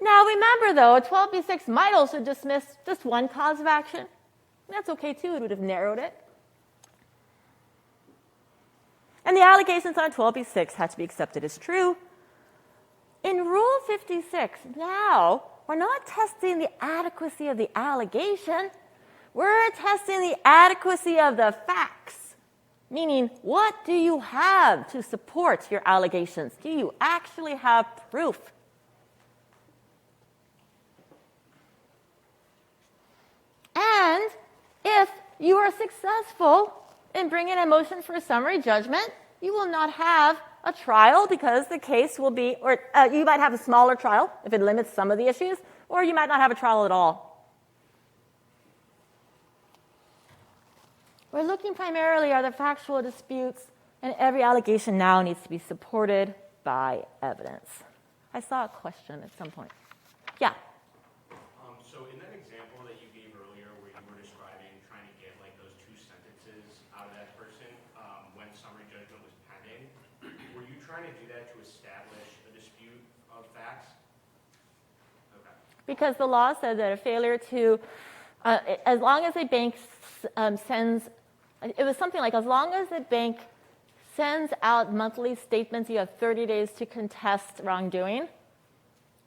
Now remember though, a 12b-6 might also dismiss just one cause of action. That's okay too, it would have narrowed it. And the allegations on 12b-6 had to be accepted as true. In Rule 56, now, we're not testing the adequacy of the allegation. We're testing the adequacy of the facts. Meaning, what do you have to support your allegations? Do you actually have proof? And if you are successful in bringing a motion for summary judgment, you will not have a trial because the case will be, or you might have a smaller trial if it limits some of the issues, or you might not have a trial at all. We're looking primarily at the factual disputes, and every allegation now needs to be supported by evidence. I saw a question at some point. Yeah? So in that example that you gave earlier where you were describing trying to get those two sentences out of that person when summary judgment was pending, were you trying to do that to establish a dispute of facts? Okay. Because the law said that a failure to, as long as a bank sends, it was something like as long as the bank sends out monthly statements, you have 30 days to contest wrongdoing.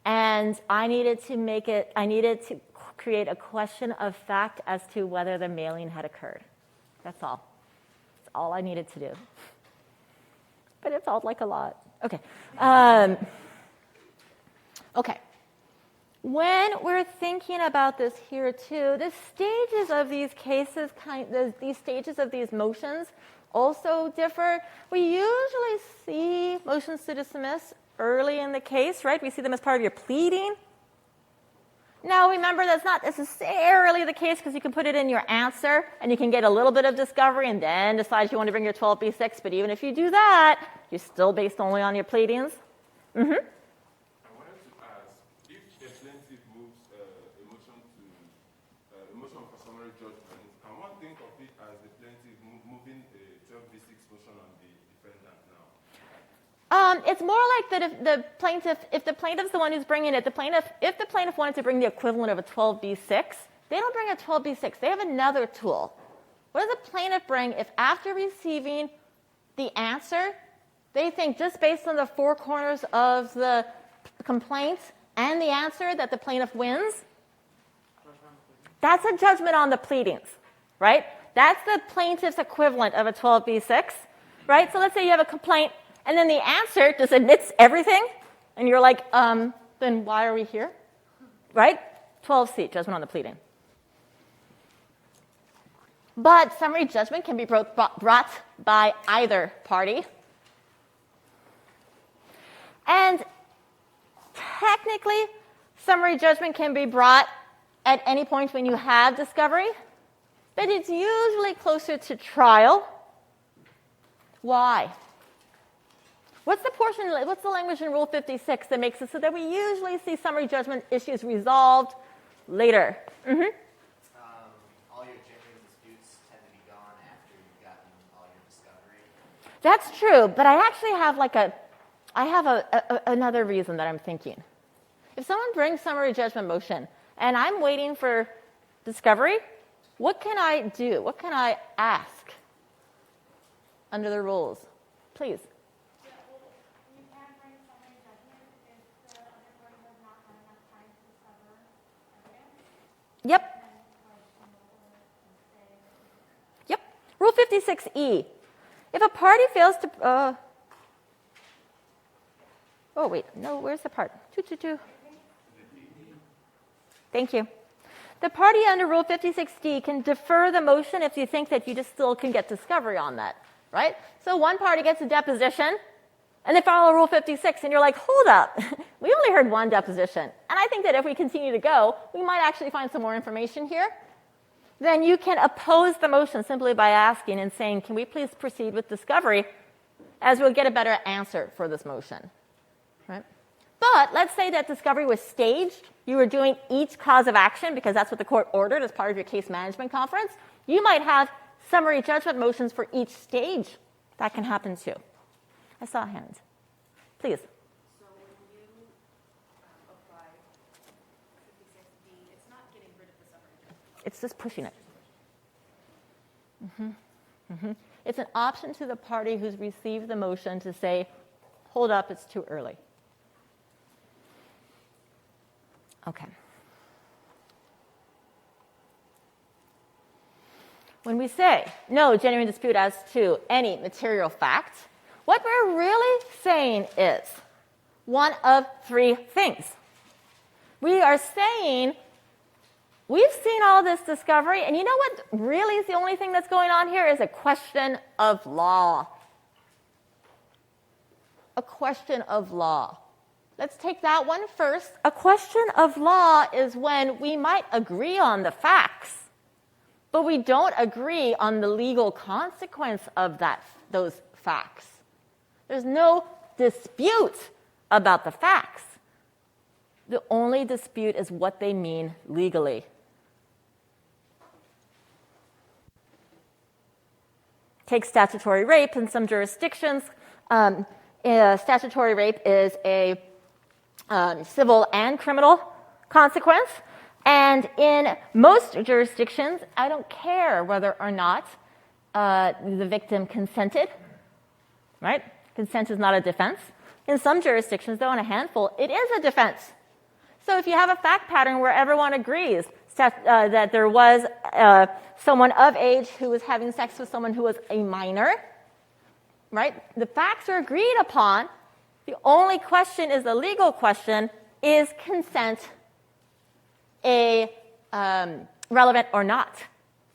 And I needed to create a question of fact as to whether the mailing had occurred. That's all. That's all I needed to do. But it felt like a lot. Okay. Okay. When we're thinking about this here too, the stages of these cases, these stages of these motions also differ. We usually see motions to dismiss early in the case, right? We see them as part of your pleading. Now, remember, that's not necessarily the case because you can put it in your answer and you can get a little bit of discovery and then decide you want to bring your 12b-6. But even if you do that, you're still based only on your pleadings. Mm-hmm. I wanted to ask, if the plaintiff moves a motion for summary judgment, can one think of it as the plaintiff moving a 12b-6 motion on the defendant now? It's more like that if the plaintiff's the one who's bringing it, if the plaintiff wanted to bring the equivalent of a 12b6, they don't bring a 12b6. They have another tool. What does the plaintiff bring if after receiving the answer, they think just based on the four corners of the complaint and the answer that the plaintiff wins? That's a judgment on the pleadings, right? That's the plaintiff's equivalent of a 12b6, right? So let's say you have a complaint, and then the answer just admits everything, and you're like, then why are we here? Right? 12c, judgment on the pleading. But summary judgment can be brought by either party. And technically, summary judgment can be brought at any point when you have discovery, but it's usually closer to trial. Why? What's the language in Rule 56 that makes it so that we usually see summary judgment issues resolved later? Mm-hmm. All your genuine disputes tend to be gone after you've gotten all your discovery. That's true, but I actually have another reason that I'm thinking. If someone brings summary judgment motion and I'm waiting for discovery, what can I do? What can I ask under the rules? Please. You can bring summary judgment if the other party has not had enough time to discover evidence. Yep. Yep. Rule 56E. If a party fails to... oh, wait. No, where's the part? Thank you. The party under Rule 56D can defer the motion if you think that you just still can get discovery on that, right? So one party gets a deposition, and they follow Rule 56, and you're like, hold up. We only heard one deposition. And I think that if we continue to go, we might actually find some more information here. Then you can oppose the motion simply by asking and saying, can we please proceed with discovery, as we'll get a better answer for this motion, right? But let's say that discovery was staged. You were doing each cause of action because that's what the court ordered as part of your case management conference. You might have summary judgment motions for each stage. That can happen too. I saw hands. Please. So when you apply 56D, it's not getting rid of the summary judgment. It's just pushing it. It's an option to the party who's received the motion to say, hold up, it's too early. Okay. When we say no genuine dispute as to any material fact, what we're really saying is one of three things. We are saying we've seen all this discovery, and you know what really is the only thing that's going on here is a question of law. A question of law. Let's take that one first. A question of law is when we might agree on the facts, but we don't agree on the legal consequence of those facts. There's no dispute about the facts. The only dispute is what they mean legally. Take statutory rape in some jurisdictions. Statutory rape is a civil and criminal consequence. And in most jurisdictions, I don't care whether or not the victim consented, right? Consent is not a defense. In some jurisdictions, though, in a handful, it is a defense. So if you have a fact pattern where everyone agrees that there was someone of age who was having sex with someone who was a minor, right? The facts are agreed upon. The only question is the legal question, is consent relevant or not?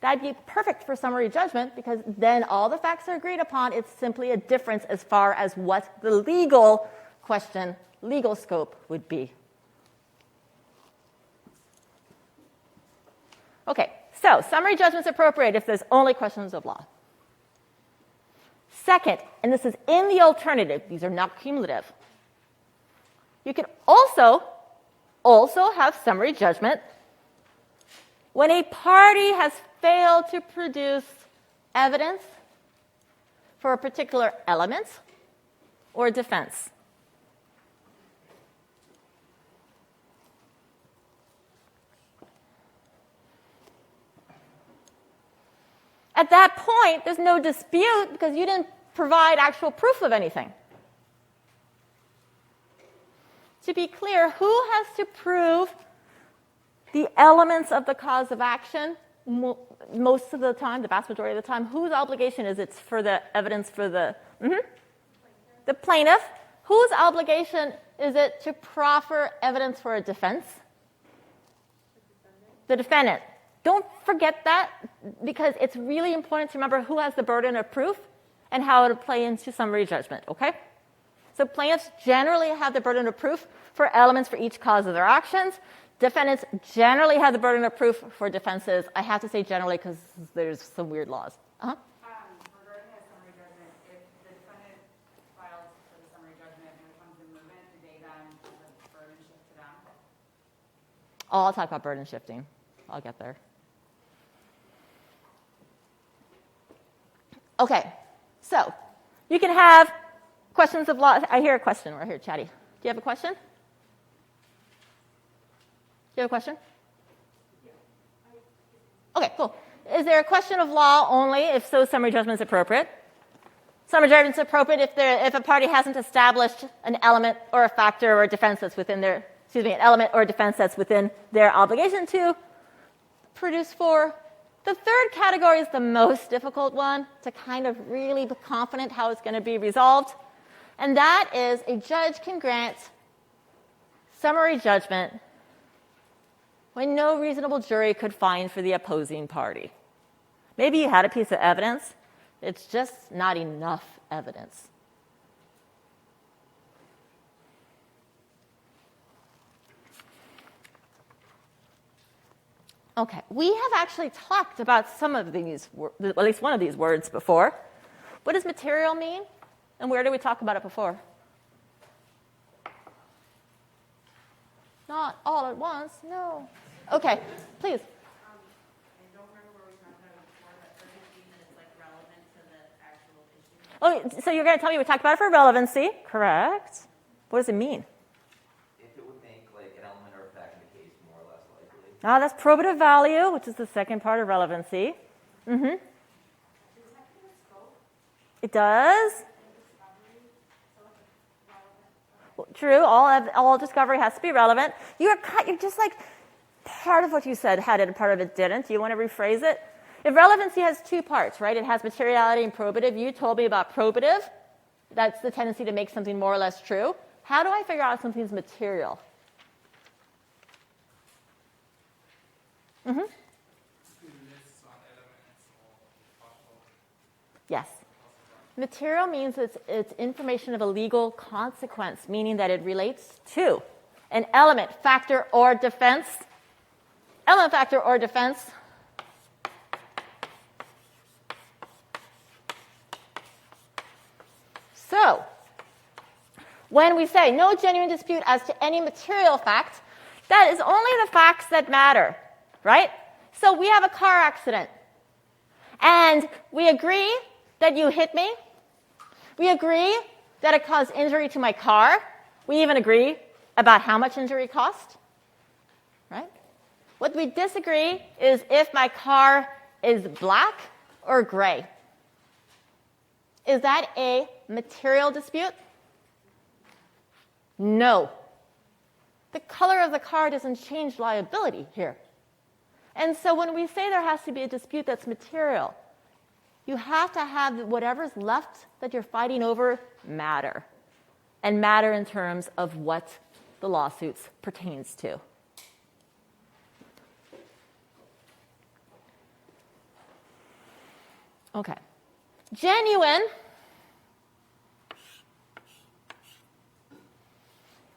That'd be perfect for summary judgment because then all the facts are agreed upon. It's simply a difference as far as what the legal question, legal scope would be. Okay, so summary judgment's appropriate if there's only questions of law. Second, and this is in the alternative, these are not cumulative. You can also have summary judgment when a party has failed to produce evidence for a particular element or defense? At that point, there's no dispute because you didn't provide actual proof of anything. To be clear, who has to prove the elements of the cause of action most of the time, the vast majority of the time? Whose obligation is it for the evidence for the plaintiff? Whose obligation is it to proffer evidence for a defense? The defendant. Don't forget that, because it's really important to remember who has the burden of proof and how it will play into summary judgment, okay? So plaintiffs generally have the burden of proof for elements for each cause of their actions. Defendants generally have the burden of proof for defenses. I have to say generally because there's some weird laws. Regarding a summary judgment, if the defendant files for the summary judgment and it comes to movement, do they then have the burden shift to them? I'll talk about burden shifting. I'll get there. Okay, so you can have questions of law. I hear a question right here, Chatty. Do you have a question? Do you have a question? Okay, cool. Is there a question of law only? If so, summary judgment is appropriate. Summary judgment is appropriate if a party hasn't established an element or a factor or a defense that's within their, an element or a defense that's within their obligation to produce for. The third category is the most difficult one to kind of really be confident how it's going to be resolved. And that is a judge can grant summary judgment when no reasonable jury could find for the opposing party. Maybe you had a piece of evidence. It's just not enough evidence. Okay, we have actually talked about some of these, at least one of these words before. What does material mean? And where did we talk about it before? Not all at once, no. Okay, please. I don't remember where we talked about it before, but urgency is like relevant to the actual issue. Oh, so you're going to tell me we talked about it for relevancy, correct? What does it mean? If it would make like an element or a fact in the case more or less likely. Now that's probative value, which is the second part of relevancy. Mm-hmm. It does. True, all discovery has to be relevant. You're just like part of what you said had it and part of it didn't. Do you want to rephrase it? If relevancy has two parts, right? It has materiality and probative. You told me about probative. That's the tendency to make something more or less true. How do I figure out if something's material? Mm-hmm. Yes. Material means it's information of a legal consequence, meaning that it relates to an element, factor, or defense. Element, factor, or defense. So, when we say no genuine dispute as to any material fact, that is only the facts that matter, right? So we have a car accident, and we agree that you hit me. We agree that it caused injury to my car. We even agree about how much injury cost, right? What we disagree is if my car is black or gray. Is that a material dispute? No. The color of the car doesn't change liability here. And so when we say there has to be a dispute that's material, you have to have whatever's left that you're fighting over matter, and matter in terms of what the lawsuits pertains to. Okay. Genuine.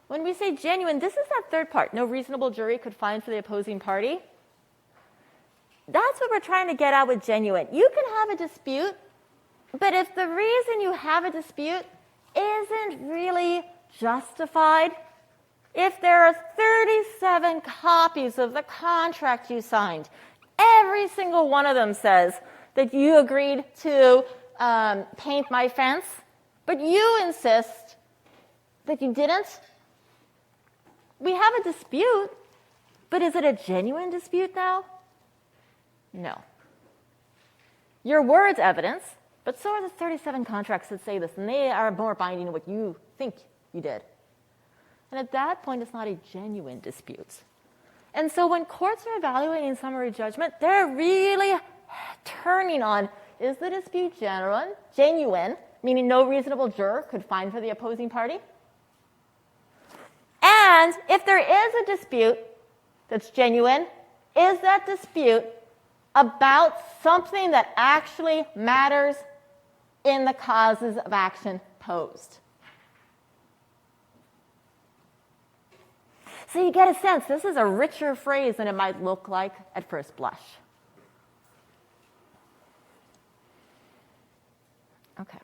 When we say genuine, this is that third part. No reasonable jury could find for the opposing party. That's what we're trying to get at with genuine. You can have a dispute, but if the reason you have a dispute isn't really justified, if there are 37 copies of the contract you signed, every single one of them says that you agreed to paint my fence, but you insist that you didn't? We have a dispute, but is it a genuine dispute now? No. Your word's evidence, but so are the 37 contracts that say this, and they are more binding than what you think you did. And at that point, it's not a genuine dispute. And so when courts are evaluating summary judgment, they're really turning on, is the dispute genuine, meaning no reasonable juror could find for the opposing party? And if there is a dispute that's genuine, is that dispute about something that actually matters in the causes of action posed? So you get a sense, this is a richer phrase than it might look like at first blush. Okay.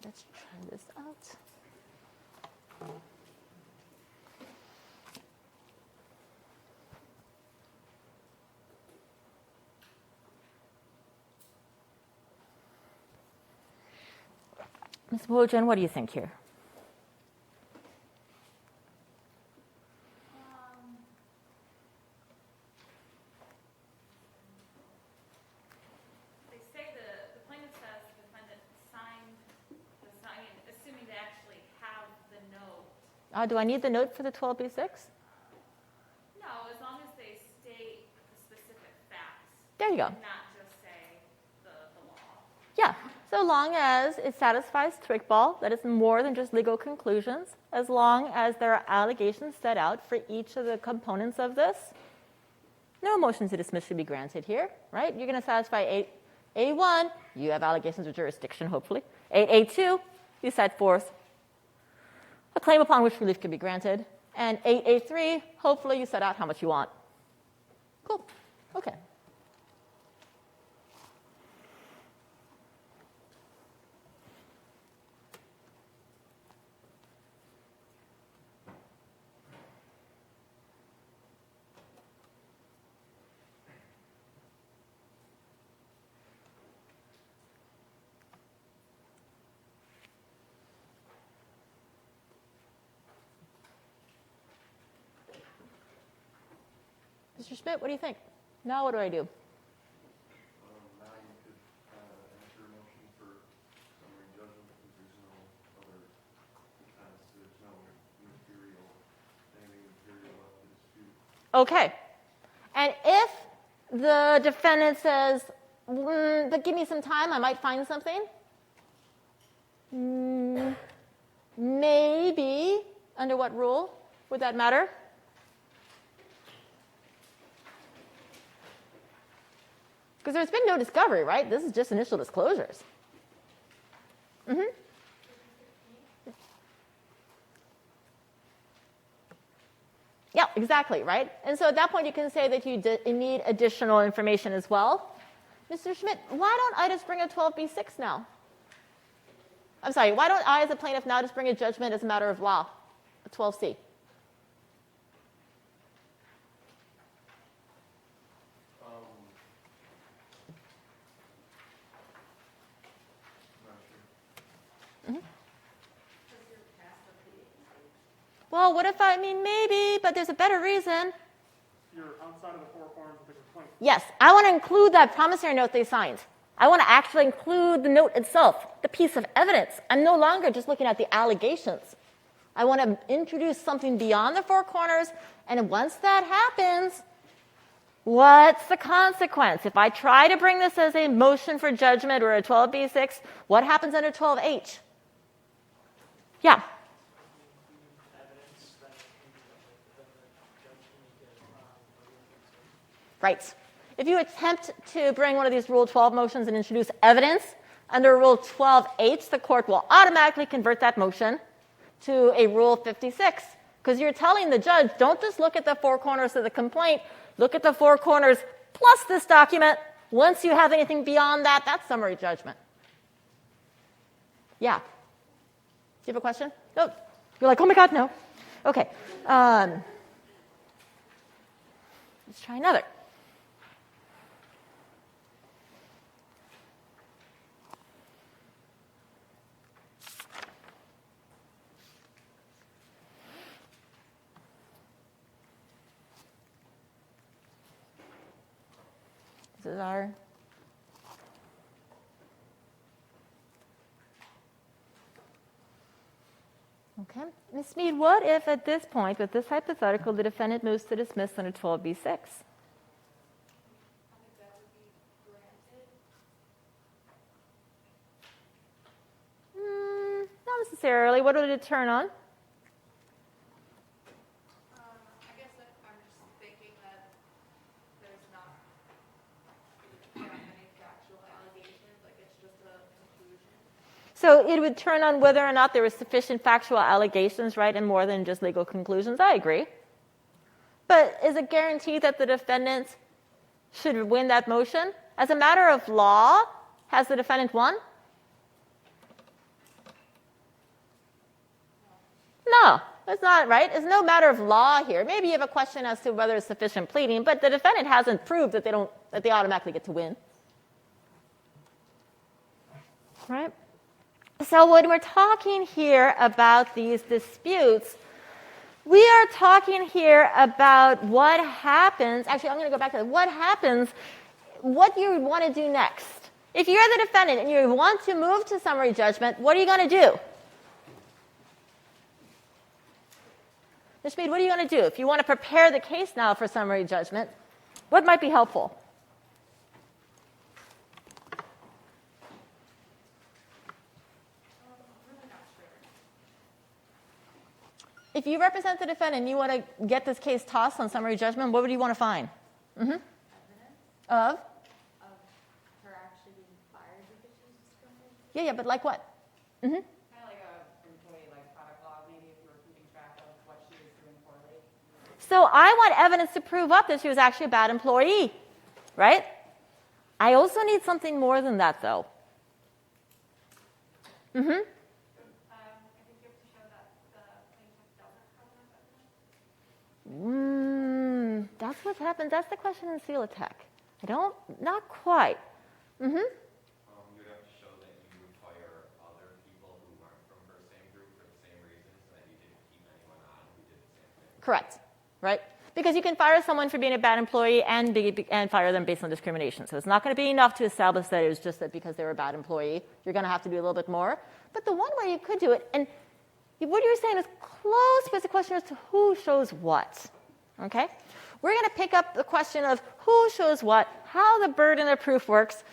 Let's try this out. Ms. Wojan, what do you think here? They say the plaintiff says the defendant signed the sign, assuming they actually have the note. Do I need the note for the 12b-6? No, as long as they state the specific facts. There you go. And not just say the law. Yeah, so long as it satisfies Twigball, that it's more than just legal conclusions, as long as there are allegations set out for each of the components of this, no motion to dismiss should be granted here, right? You're going to satisfy 8A1, you have allegations of jurisdiction, hopefully. 8A2, you set forth a claim upon which relief can be granted. And 8A3, hopefully you set out how much you want. Cool, okay. Mr. Schmidt, what do you think? Now what do I do? Now you could enter a motion for summary judgment because there's no other defense, there's no material, anything material left to dispute. Okay. And if the defendant says, but give me some time, I might find something, maybe, under what rule would that matter? Because there's been no discovery, right? This is just initial disclosures. Yeah, exactly, right? And so at that point, you can say that you need additional information as well. Mr. Schmidt, why don't I just bring a 12b-6 now? I'm sorry, why don't I as a plaintiff now just bring a judgment as a matter of law, a 12c? Well, what if maybe, but there's a better reason. You're outside of the four corners of the complaint. Yes, I want to include that promissory note they signed. I want to actually include the note itself, the piece of evidence. I'm no longer just looking at the allegations. I want to introduce something beyond the four corners, and once that happens, what's the consequence? If I try to bring this as a motion for judgment or a 12b-6, what happens under 12h? Yeah. Right. If you attempt to bring one of these Rule 12 motions and introduce evidence under Rule 12H, the court will automatically convert that motion to a Rule 56, because you're telling the judge, don't just look at the four corners of the complaint, look at the four corners plus this document. Once you have anything beyond that, that's summary judgment. Yeah. Do you have a question? No. You're like, oh my God, no. Okay. Let's try another. This is our okay. Ms. Mead, what if at this point, with this hypothetical, the defendant moves to dismiss under 12b6? I think that would be granted. Not necessarily. What would it turn on? I guess that I'm just thinking that there's not any factual allegations, like it's just a conclusion. So it would turn on whether or not there was sufficient factual allegations, right, and more than just legal conclusions. I agree. But is it guaranteed that the defendant should win that motion? As a matter of law, has the defendant won? No, that's not right. It's no matter of law here. Maybe you have a question as to whether it's sufficient pleading, but the defendant hasn't proved that they automatically get to win. Right? So when we're talking here about these disputes, we are talking here about what happens. Actually, I'm going to go back to what happens, what you would want to do next. If you're the defendant and you want to move to summary judgment, what are you going to do? Ms. Mead, what are you going to do? If you want to prepare the case now for summary judgment, what might be helpful? If you represent the defendant and you want to get this case tossed on summary judgment, what would you want to find? Evidence Of? of her actually being fired because she was discriminated. Yeah, but like what? Kind of like a employee, like product law, maybe if you were keeping track of what she was doing poorly. So I want evidence to prove up that she was actually a bad employee, right? I also need something more than that, though. I think you have to show that the plaintiff doesn't have enough evidence. That's what happens. That's the question in seal attack. Not quite. You'd have to show that you would fire other people who weren't from her same group for the same reasons, and that you didn't keep anyone on who did the same thing. Correct, right? Because you can fire someone for being a bad employee and fire them based on discrimination. So it's not going to be enough to establish that it was just that because they were a bad employee. You're going to have to do a little bit more. But the one way you could do it, and what you're saying is close, but the question is to who shows what. Okay? We're going to pick up the question of who shows what, how the burden of proof works,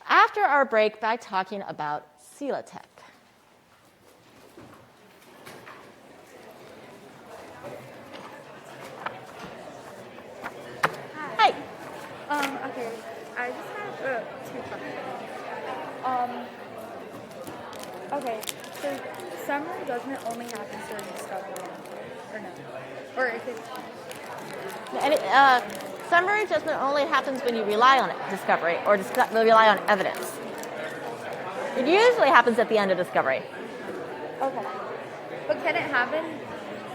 after our break by talking about seal attack. Hi. Okay, I just have two questions. Okay, so summary judgment only happens during discovery, or no? Or if it's Summary judgment only happens when you rely on discovery or rely on evidence. It usually happens at the end of discovery. okay, but can it happen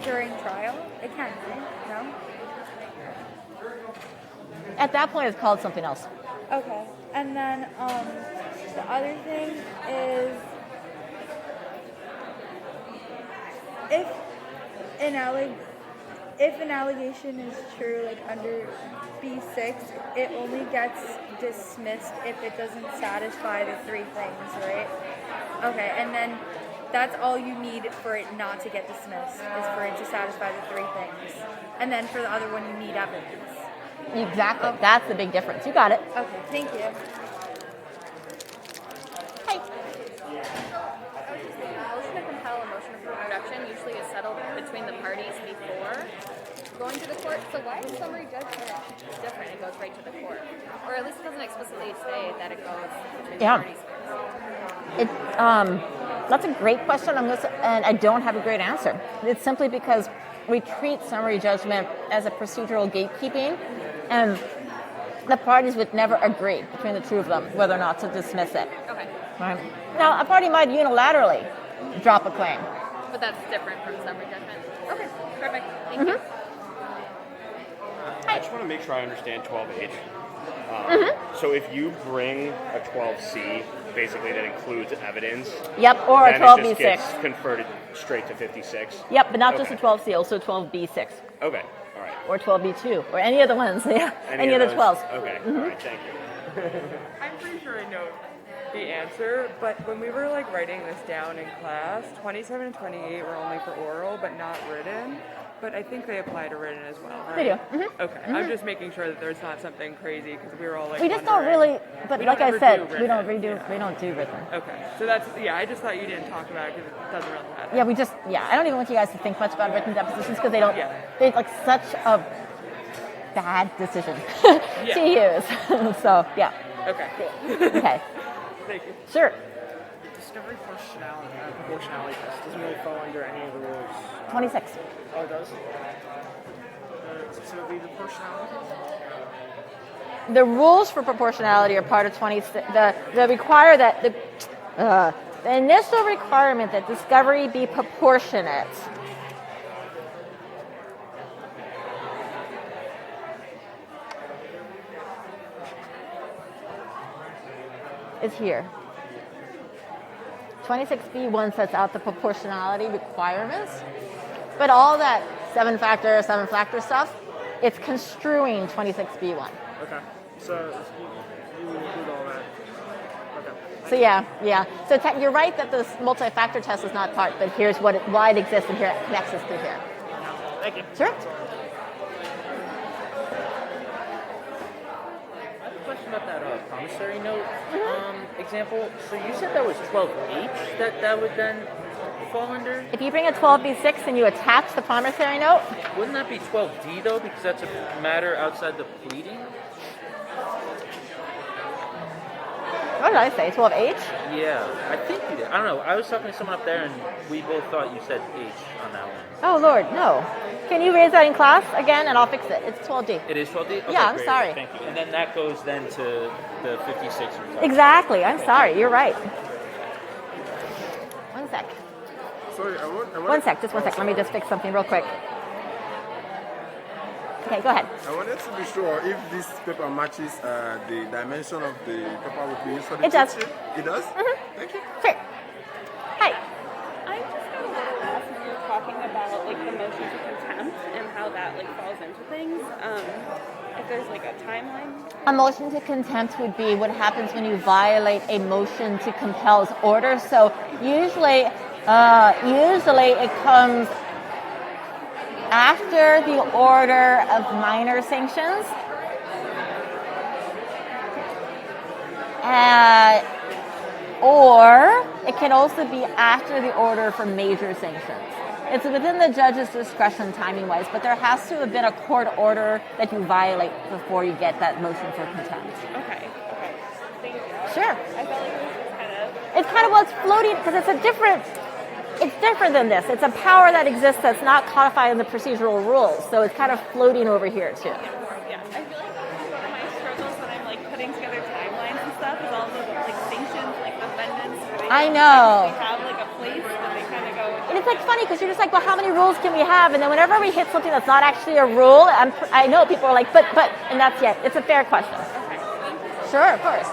during trial? It can, right? No. At that point, it's called something else. Okay, and then the other thing is if an allegation is true, like under B6, it only gets dismissed if it doesn't satisfy the three things, right? Okay, and then that's all you need for it not to get dismissed, is for it to satisfy the three things. And then for the other one, you need evidence. Exactly. That's the big difference. You got it. Okay, thank you. Hey. Motion to compel a motion for reduction usually is settled between the parties before going to the court. So why is summary judgment different? It goes right to the court, or at least it doesn't explicitly say that it goes between the parties first. That's a great question, and I don't have a great answer. It's simply because we treat summary judgment as a procedural gatekeeping, and the parties would never agree between the two of them whether or not to dismiss it. Okay. Right? Now, a party might unilaterally drop a claim. But that's different from summary judgment. Okay, perfect. Thank you. I just want to make sure I understand 12H. So if you bring a 12C, basically that includes evidence. Yep, or a then 12B6. it just gets converted straight to 56. Yep, but not just a 12C, also 12B6. Okay, all right. Or 12B2, or any of the ones, yeah. Any of the 12s. Okay, all right, thank you. I'm pretty sure I know the answer, but when we were like writing this down in class, 27 and 28 were only for oral but not written. But I think they apply to written as well, right? They do. Okay, I'm just making sure that there's not something crazy because we were all like. We just don't wondering. really, but We like don't I ever said, do we don't written. we don't do written. Okay, so that's I just thought you didn't talk about it because it doesn't really matter. Yeah, I don't even want you guys to think much about written depositions because they don't, Yeah. they like such a bad decision Yeah. to use. So, yeah. Okay, cool. Okay. Thank you. Sure. The discovery proportionality test doesn't really fall under any of the rules. 26. Oh, it does? Specifically the proportionality test? The rules for proportionality are part of 26. The require that the initial requirement that discovery be proportionate is here. 26B1 sets out the proportionality requirements, but all that seven factor stuff, it's construing 26B1. Okay. So you would include all that. Okay. So yeah. So you're right that this multi-factor test is not part, but here's why it exists, and here it connects us through here. Thank you. Sure. I have a question about that promissory note example. So you said that was 12H that would then fall under? If you bring a 12B6 and you attach the promissory note, Wouldn't that be 12D though, because that's a matter outside the pleading? what did I say? 12H? Yeah, I think you did. I don't know. I was talking to someone up there, and we both thought you said H on that one. Oh Lord, no. Can you raise that in class again, and I'll fix it. It's 12D. It is 12D? Okay, Yeah, I'm great. sorry. Thank you. And then that goes then to the 56 you're talking Exactly. I'm sorry. You're right. One sec. Sorry, One sec. Just one sec. Let me just fix something real quick. Okay, go ahead. I wanted to be sure if this paper matches the dimension of the paper we use for the It does. cheat sheet. It does? Thank you. Sure. Hi. I just got a little lost when you were talking about like the motion to contempt and how that like falls into things. If there's like a timeline. A motion to contempt would be what happens when you violate a motion to compel's order. So usually it comes after the order of minor sanctions. Or it can also be after the order for major sanctions. It's within the judge's discretion timing-wise, but there has to have been a court order that you violate before you get that motion for contempt. Okay. Thank you. Sure. I felt like it was just kind of. It's kind of what's floating, because it's different than this. It's a power that exists that's not codified in the procedural rules, so it's kind of floating over here too. Yeah, I feel like one of my struggles when I'm like putting together timelines and stuff is all the like sanctions, like amendments. Where they I know. actually have like a place and they kind of go. And it's like funny because you're just like, well, how many rules can we have? And then whenever we hit something that's not actually a rule, I know people are like, but, and that's it. It's a fair question. Sure, of course.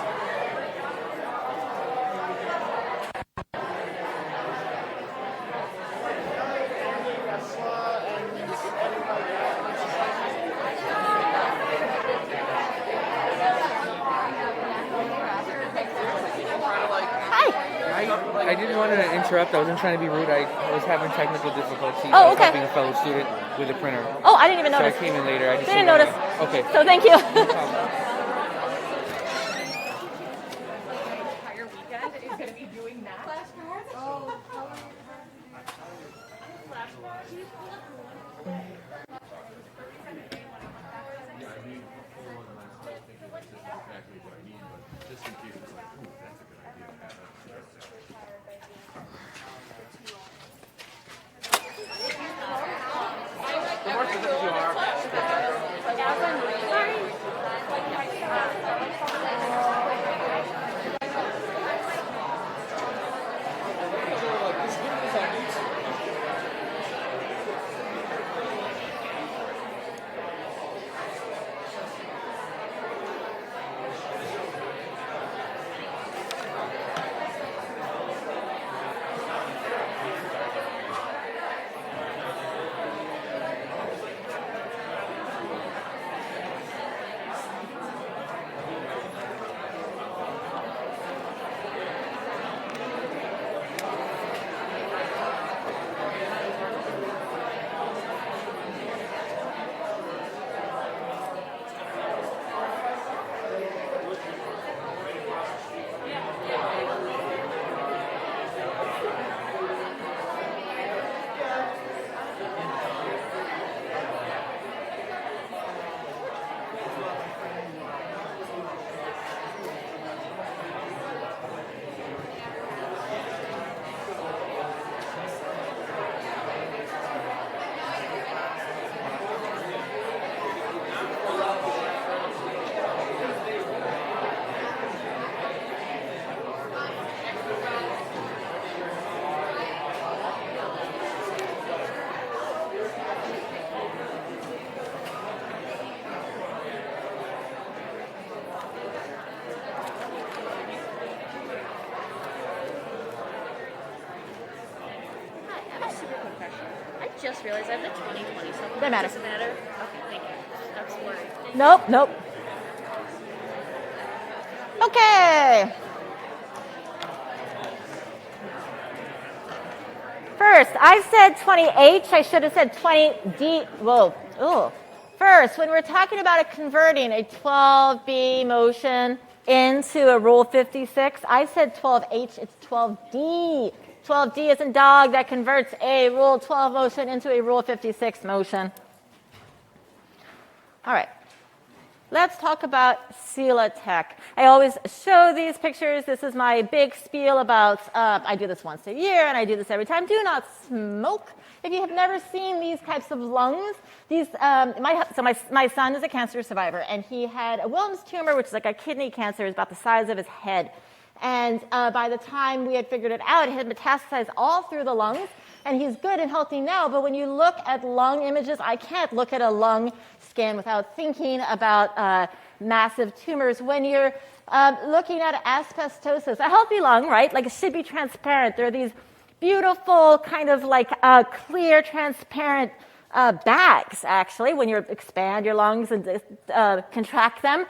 I didn't want to interrupt. I wasn't trying to be rude. I was having technical difficulties. Oh, I was okay. helping a fellow student with a printer. Oh, I didn't even notice. So I came in later. I just Didn't notice. Okay. So thank you. Entire weekend is going to be doing that. Flashcards? Oh, question. I just realized I have the 2020 supplement. Doesn't matter. Does it matter? Okay, thank you. I was worried. Nope. Okay. First, I said 20H. I should have said 20D. Whoa. Ooh. First, when we're talking about converting a 12B motion into a Rule 56, I said 12H. It's 12D. 12D is in dog that converts a Rule 12 motion into a Rule 56 motion. All right. Let's talk about Celatech. I always show these pictures. This is my big spiel about, I do this once a year, and I do this every time. Do not smoke. If you have never seen these types of lungs, my son is a cancer survivor, and he had a Wilms tumor, which is like a kidney cancer. It's about the size of his head. And by the time we had figured it out, it had metastasized all through the lungs. And he's good and healthy now, but when you look at lung images, I can't look at a lung scan without thinking about massive tumors. When you're looking at asbestosis, a healthy lung, right, like it should be transparent. There are these beautiful kind of like clear, transparent bags, actually, when you expand your lungs and contract them.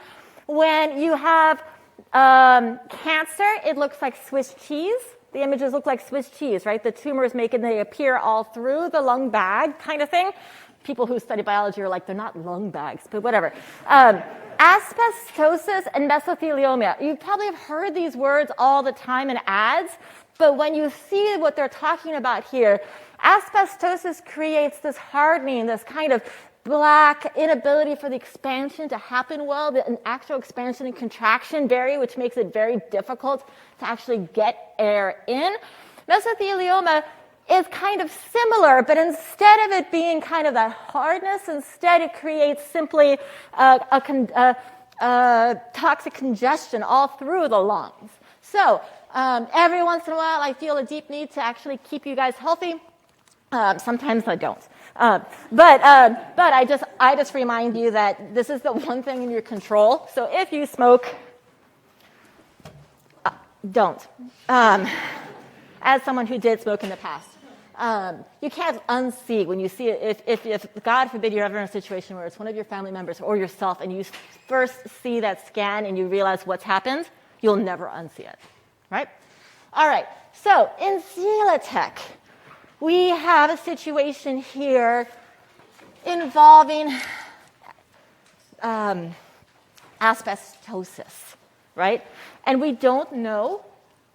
When you have cancer, it looks like Swiss cheese. The images look like Swiss cheese, right? The tumors they appear all through the lung bag kind of thing. People who study biology are like, they're not lung bags, but whatever. Asbestosis and mesothelioma. You probably have heard these words all the time in ads, but when you see what they're talking about here, asbestosis creates this hardening, this kind of black inability for the expansion to happen well, an actual expansion and contraction vary, which makes it very difficult to actually get air in. Mesothelioma is kind of similar, but instead of it being kind of that hardness, instead it creates simply toxic congestion all through the lungs. So every once in a while, I feel a deep need to actually keep you guys healthy. Sometimes I don't. But I just remind you that this is the one thing in your control. So if you smoke, don't. As someone who did smoke in the past, you can't unsee when you see it. If God forbid you're ever in a situation where it's one of your family members or yourself, and you first see that scan and you realize what's happened, you'll never unsee it, right? All right. So in Celatech, we have a situation here involving asbestosis, right? And we don't know,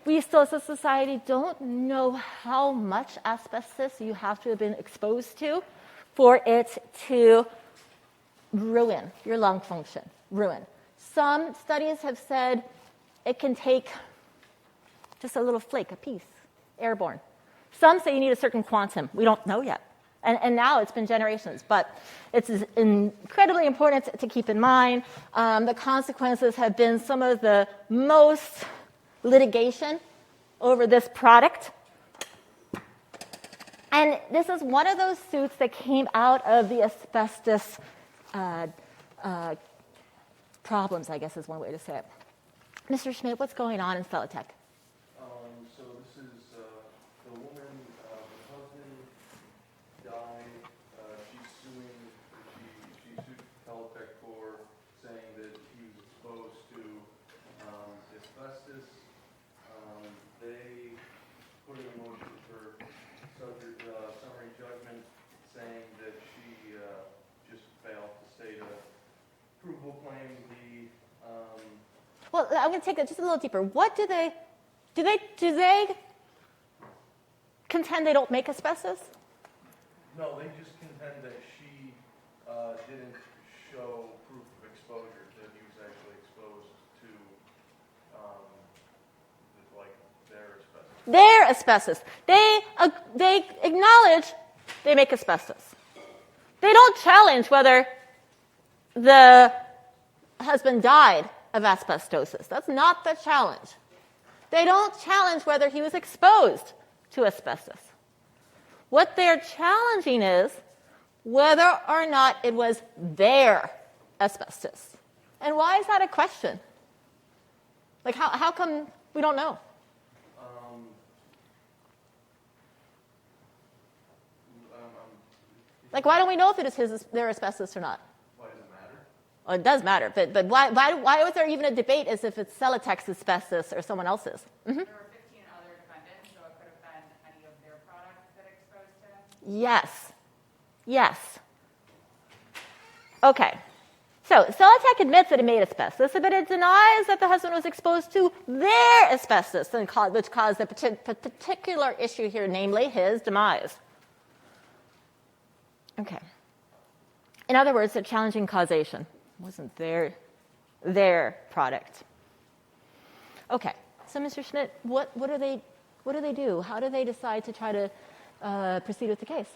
we still as a society don't know how much asbestos you have to have been exposed to for it to ruin your lung function, ruin. Some studies have said it can take just a little flake, a piece, airborne. Some say you need a certain quantum. We don't know yet. And now it's been generations. But it's incredibly important to keep in mind. The consequences have been some of the most litigation over this product. And this is one of those suits that came out of the asbestos problems, I guess is one way to say it. Mr. Schmidt, what's going on in Celatech? So this is the woman, the husband died. She's suing. She sued Celatech for saying that he was exposed to asbestos. They put in a motion for summary judgment, saying that she just failed to state a provable claim. Well, I'm going to take it just a little deeper. What do they contend they don't make asbestos? No, they just contend that she didn't show proof of exposure, that he was actually exposed to Their asbestos. They acknowledge they make asbestos. They don't challenge whether the husband died of asbestosis. That's not the challenge. They don't challenge whether he was exposed to asbestos. What they're challenging is whether or not it was their asbestos. And why is that a question? Like, how come we don't know? Like, why don't we know if it is their asbestos or not? Why does it matter? Well, it does matter, but why was there even a debate as if it's Celotex asbestos or someone else's? Mm-hmm. There were 15 other defendants, so it could have been any of their products that exposed him? Yes. Yes. Okay. So Celotex admits that it made asbestos, but it denies that the husband was exposed to their asbestos, which caused the particular issue here, namely his demise. Okay. In other words, they're challenging causation. It wasn't their product. Okay. So, Mr. Schmidt, what do they do? How do they decide to try to proceed with the case?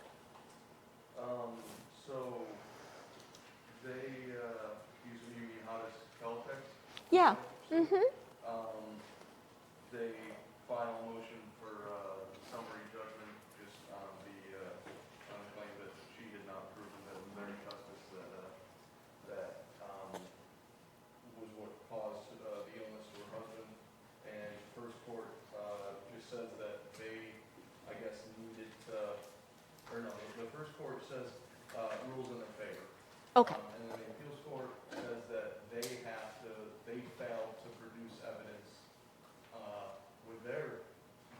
So they use Ujihada's Celtex. Yeah. Mm-hmm. They file a motion for summary judgment just on the claim that she had not proven that it was their injustice that was what caused the illness to her husband. And first court just says that they, I guess, needed to, or no, the first court says rules in their favor. Okay. And then the appeals court says that they failed to produce evidence with their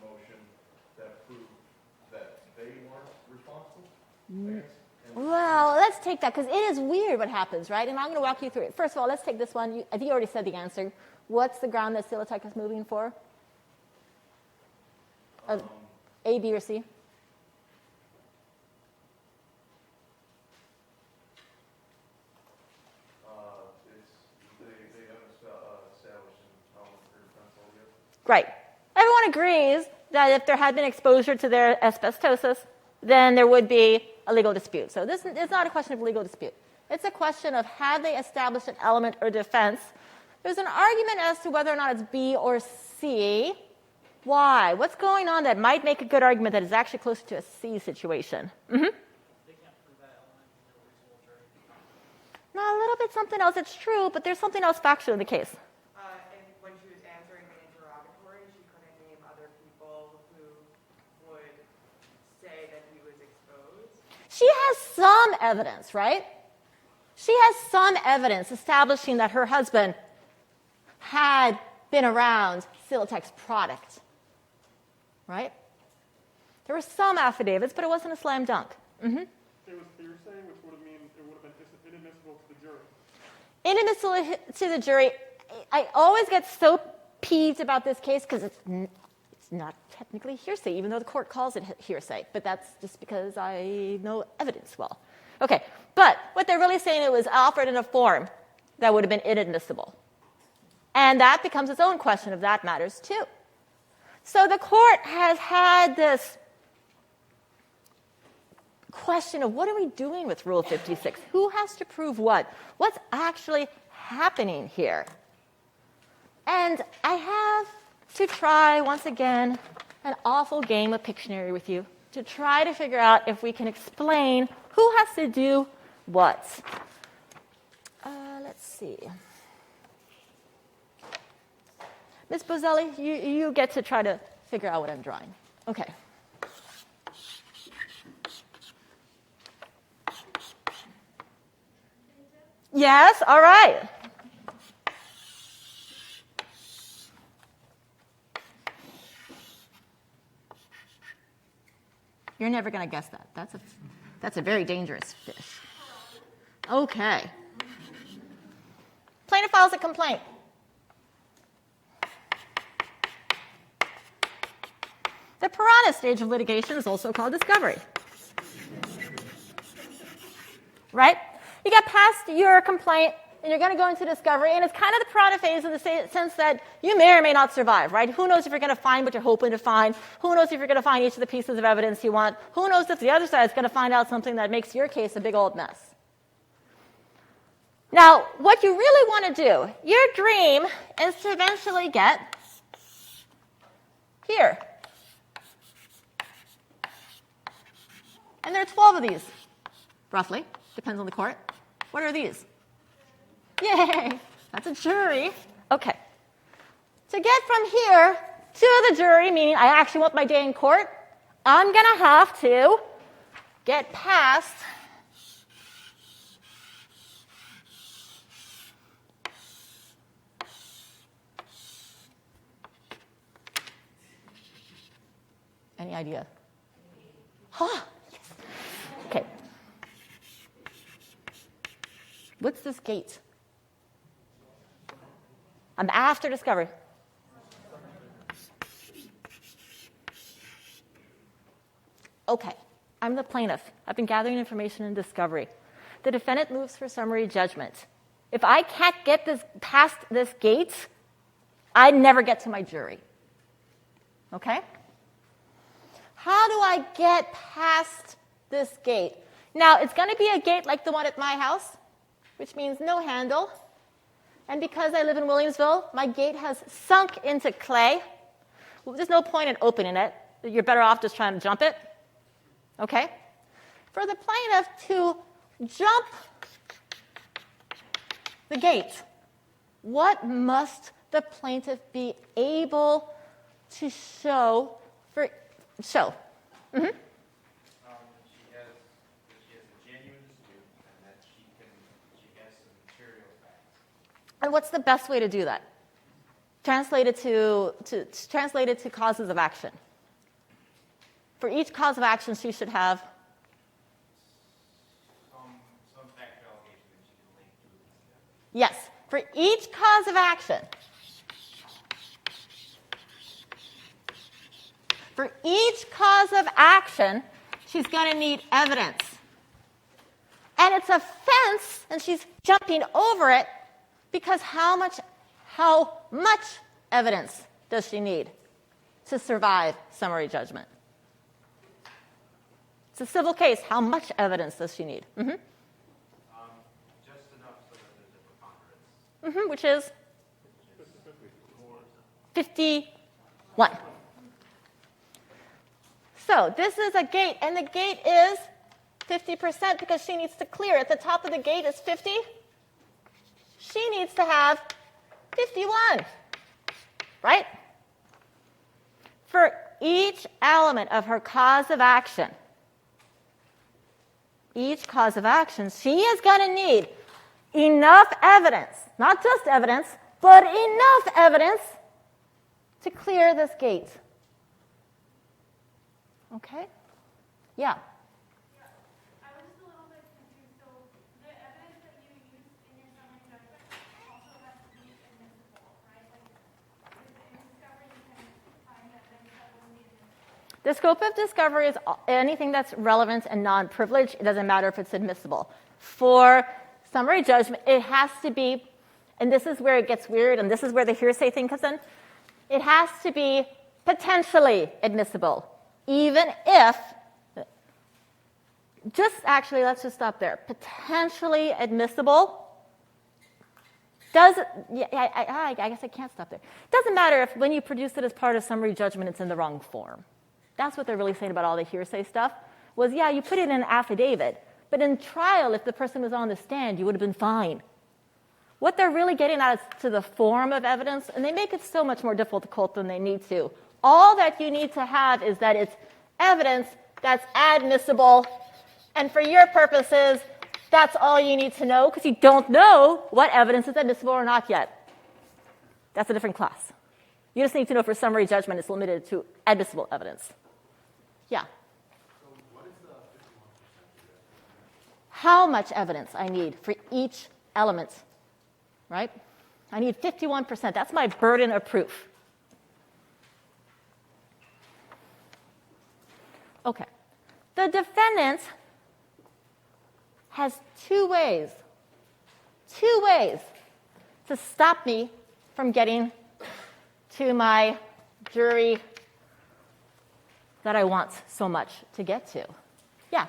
motion that proved that they weren't responsible, I guess. Well, let's take that, because it is weird what happens, right? And I'm going to walk you through it. First of all, let's take this one. I think you already said the answer. What's the ground that Celotex is moving for? A, B, or C? They haven't established in Pennsylvania. Right. Everyone agrees that if there had been exposure to their asbestosis, then there would be a legal dispute. So this is not a question of legal dispute. It's a question of have they established an element or defense. There's an argument as to whether or not it's B or C. Why? What's going on that might make a good argument that is actually closer to a C situation? Mm-hmm. No, a little bit something else. It's true, but there's something else factual in the case. And when she was answering the interrogatory, she couldn't name other people who would say that he was exposed. She has some evidence, right? She has some evidence establishing that her husband had been around Celotex product, right? There were some affidavits, but it wasn't a slam dunk. Mm-hmm. It was hearsay, which would have mean it would have been inadmissible to the jury. Inadmissible to the jury. I always get so peeved about this case because it's not technically hearsay, even though the court calls it hearsay. But that's just because I know evidence well. Okay, but what they're really saying, it was offered in a form that would have been inadmissible. And that becomes its own question if that matters too. So the court has had this question of what are we doing with Rule 56? Who has to prove what? What's actually happening here? And I have to try, once again, an awful game of Pictionary with you to try to figure out if we can explain who has to do what. Let's see. Ms. Bozelli, you get to try to figure out what I'm drawing. Okay. Yes, all right. You're never going to guess that. That's a very dangerous fish. Okay. Plaintiff files a complaint. The piranha stage of litigation is also called discovery. Right? You get past your complaint, and you're going to go into discovery, and it's kind of the piranha phase in the sense that you may or may not survive, right? Who knows if you're going to find what you're hoping to find? Who knows if you're going to find each of the pieces of evidence you want? Who knows if the other side is going to find out something that makes your case a big old mess? Now, what you really want to do, your dream is to eventually get here. And there are 12 of these, roughly. Depends on the court. What are these? Yay! That's a jury. Okay. To get from here to the jury, meaning I actually want my day in court, I'm going to have to get past Any idea? Huh, yes. Okay. What's this gate? I'm after discovery. Okay, I'm the plaintiff. I've been gathering information in discovery. The defendant moves for summary judgment. If I can't get this past this gate, I never get to my jury. Okay? How do I get past this gate? Now, it's going to be a gate like the one at my house, which means no handle. And because I live in Williamsville, my gate has sunk into clay. Well, there's no point in opening it. You're better off just trying to jump it. Okay? For the plaintiff to jump the gate, what must the plaintiff be able to show for show? Mm-hmm. She has a genuine dispute and that she has some material facts. And what's the best way to do that? Translate it to causes of action. For each cause of action, she should have some factual allegation that she can link to it. yes. For each cause of action, she's going to need evidence. And it's a fence, and she's jumping over it because how much evidence does she need to survive summary judgment? It's a civil case. How much evidence does she need? Mm-hmm. Just enough so that there's a preponderance. Mm-hmm, which is 51. So this is a gate, and the gate is 50% because she needs to clear. At the top of the gate is 50. She needs to have 51, right? For each element of her cause of action, she is going to need enough evidence, not just evidence, but enough evidence to clear this gate. Okay? Yeah. I was just a little bit confused. So the evidence that you use in your summary judgment also has to be admissible, right? Like, in discovery, you can find evidence that wouldn't be admissible. The scope of discovery is anything that's relevant and non-privileged. It doesn't matter if it's admissible. For summary judgment, it has to be, and this is where it gets weird, and this is where the hearsay thing comes in, it has to be potentially admissible, even if, let's just stop there. Potentially admissible I guess I can't stop there. Doesn't matter if when you produce it as part of summary judgment, it's in the wrong form. That's what they're really saying about all the hearsay stuff, was, yeah, you put it in an affidavit, but in trial, if the person was on the stand, you would have been fine. What they're really getting at is to the form of evidence, and they make it so much more difficult than they need to. All that you need to have is that it's evidence that's admissible, and for your purposes, that's all you need to know, because you don't know what evidence is admissible or not yet. That's a different class. You just need to know for summary judgment it's limited to admissible evidence. Yeah? So what is the 51%? How much evidence I need for each element, right? I need 51%. That's my burden of proof. Okay. The defendant has two ways to stop me from getting to my jury that I want so much to get to. Yeah?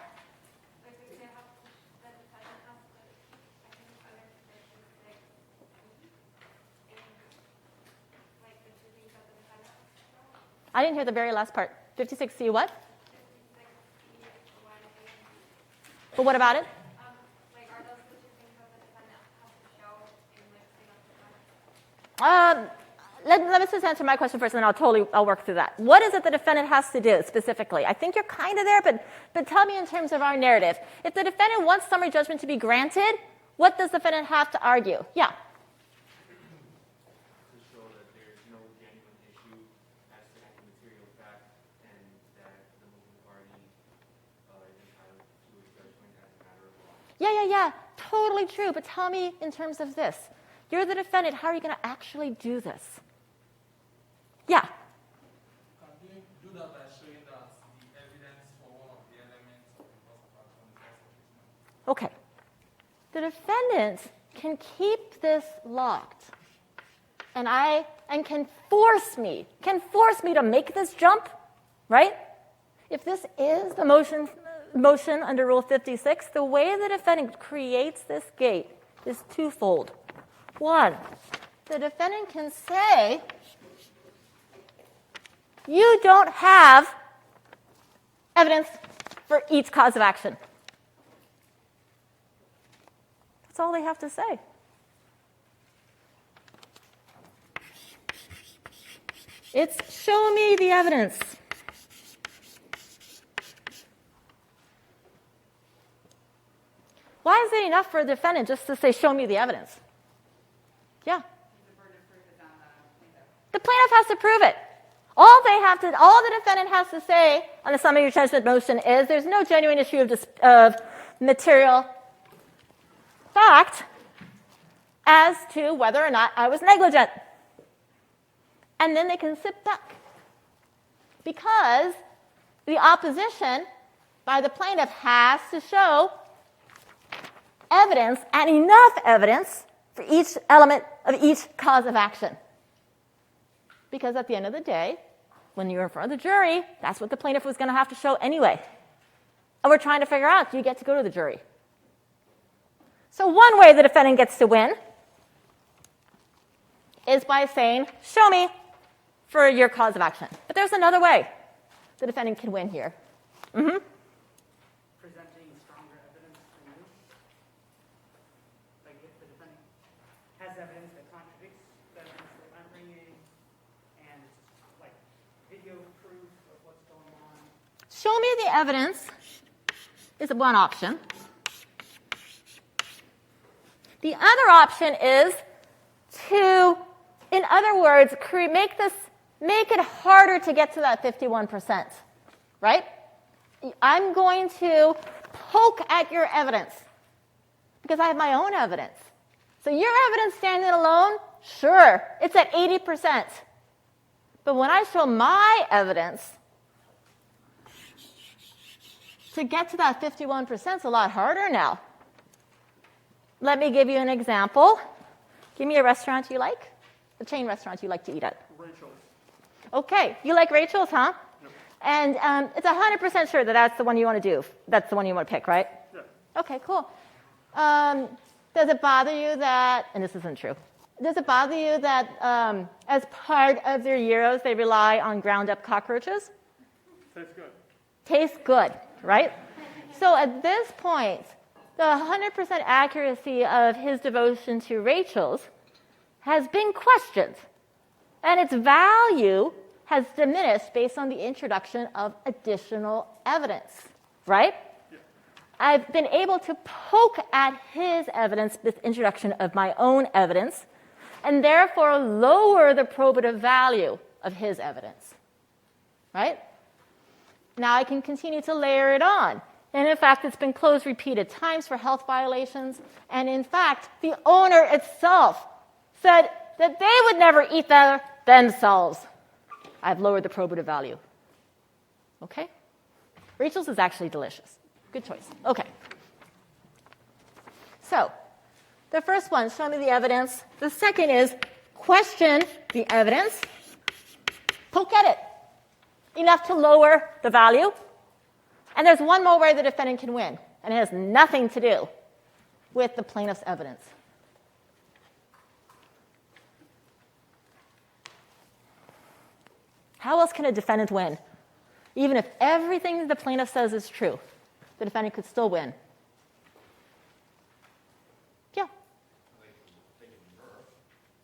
I didn't hear the very last part. 56C what? But what about it? Let me just answer my question first, and then I'll work through that. What is it the defendant has to do specifically? I think you're kind of there, but tell me in terms of our narrative. If the defendant wants summary judgment to be granted, what does the defendant have to argue? Yeah. To show that there is no genuine issue as to the material fact, and that Yeah, totally true. But tell me in terms of this. You're the defendant. How are you going to actually do this? Yeah. Do that by showing that the evidence for one of the elements of the cause of action is also Okay. The defendant can keep this locked, and can force me to make this jump, right? If this is the motion under Rule 56, the way the defendant creates this gate is twofold. One, the defendant can say, you don't have evidence for each cause of action. That's all they have to say. It's show me the evidence. Why is it enough for a defendant just to say, show me the evidence? Yeah. The plaintiff has to prove it. All the defendant has to say on the summary judgment motion is there's no genuine issue of material fact as to whether or not I was negligent. And then they can sit back. Because the opposition by the plaintiff has to show evidence and enough evidence for each element of each cause of action. Because at the end of the day, when you're in front of the jury, that's what the plaintiff was going to have to show anyway. And we're trying to figure out, do you get to go to the jury? So one way the defendant gets to win is by saying, show me for your cause of action. But there's another way the defendant can win here. Presenting stronger evidence to you. Like if the defendant has evidence that contradicts the evidence that I'm bringing, and like video proof of what's going on. Show me the evidence is one option. The other option is to, in other words, make it harder to get to that 51%, right? I'm going to poke at your evidence because I have my own evidence. So your evidence standing alone, sure, it's at 80%. But when I show my evidence, to get to that 51% is a lot harder now. Let me give you an example. Give me a restaurant you like, a chain restaurant you like to eat at. Rachel's. Okay, you like Rachel's, huh? Yep. And it's 100% sure that that's the one you want to do. That's the one you want to pick, right? Yeah. Okay, cool. Does it bother you that, and this isn't true, does it bother you that as part of their gyros they rely on ground up cockroaches? Tastes good. Tastes good, right? So at this point, the 100% accuracy of his devotion to Rachel's has been questioned, and its value has diminished based on the introduction of additional evidence, right? Yeah. I've been able to poke at his evidence with introduction of my own evidence, and therefore lower the probative value of his evidence, right? Now I can continue to layer it on. And in fact, it's been closed repeated times for health violations. And in fact, the owner itself said that they would never eat there themselves. I've lowered the probative value. Okay? Rachel's is actually delicious. Good choice. Okay. So, the first one, show me the evidence. The second is question the evidence. Poke at it. Enough to lower the value. And there's one more way the defendant can win, and it has nothing to do with the plaintiff's evidence. How else can a defendant win? Even if everything the plaintiff says is true, the defendant could still win. Yeah. They can reverse,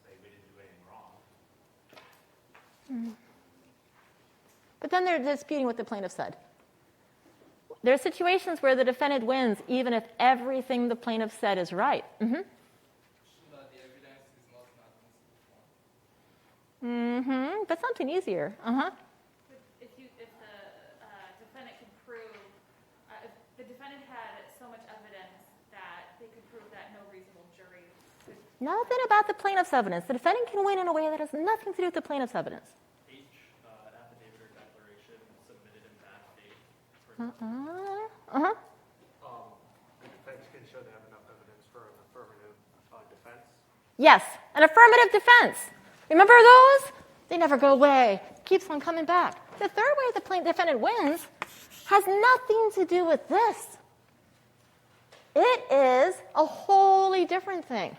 say we didn't do anything wrong. But then they're disputing what the plaintiff said. There are situations where the defendant wins even if everything the plaintiff said is right. Mm-hmm. Mm-hmm. But something easier. Uh-huh. If the defendant can prove, if the defendant had so much evidence that prove that no reasonable jury could. Nothing about the plaintiff's evidence. The defendant can win in a way that has nothing to do with the plaintiff's evidence. Affidavit or declaration submitted in bad faith. Uh-huh. The defense can show they have enough evidence for an affirmative defense. Yes, an affirmative defense. Remember those? They never go away. Keeps on coming back. The third way the defendant wins has nothing to do with this. It is a wholly different thing,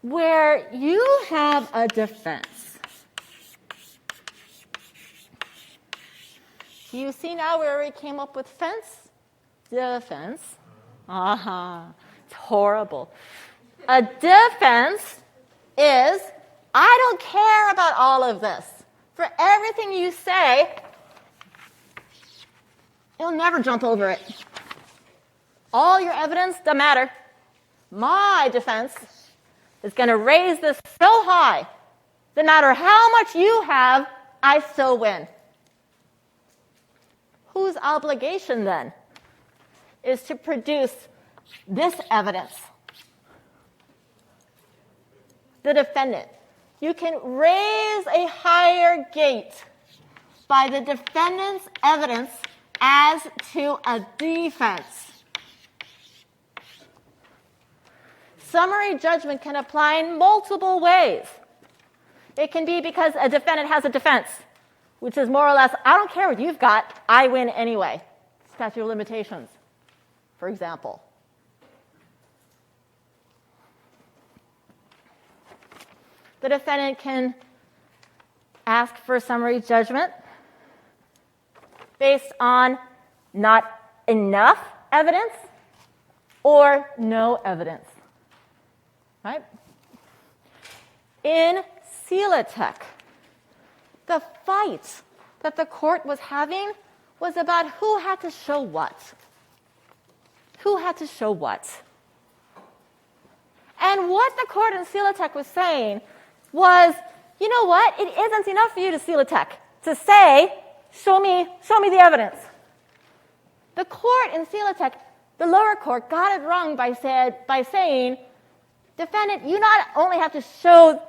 where you have a defense. You see now where we came up with fence? Defense. It's horrible. A defense is, I don't care about all of this. For everything you say, you'll never jump over it. All your evidence doesn't matter. My defense is going to raise this so high, no matter how much you have, I still win. Whose obligation then is to produce this evidence? The defendant. You can raise a higher gate by the defendant's evidence as to a defense. Summary judgment can apply in multiple ways. It can be because a defendant has a defense, which is more or less, I don't care what you've got, I win anyway. Statute of limitations, for example. The defendant can ask for summary judgment based on not enough evidence or no evidence. Right? In Celatec, the fight that the court was having was about who had to show what. Who had to show what. And what the court in Celatec was saying was, you know what? It isn't enough for you to Celatec to say, show me the evidence. The court in Celatec, the lower court, got it wrong by saying, defendant, you not only have to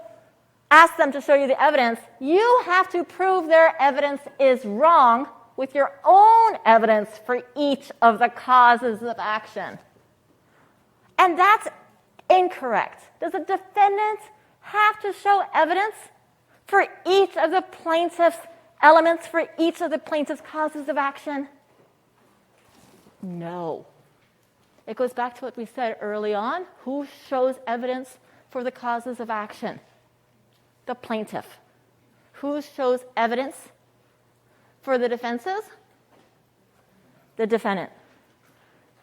ask them to show you the evidence, you have to prove their evidence is wrong with your own evidence for each of the causes of action. And that's incorrect. Does a defendant have to show evidence for each of the plaintiff's elements, for each of the plaintiff's causes of action? No. It goes back to what we said early on. Who shows evidence for the causes of action? The plaintiff. Who shows evidence for the defenses? The defendant.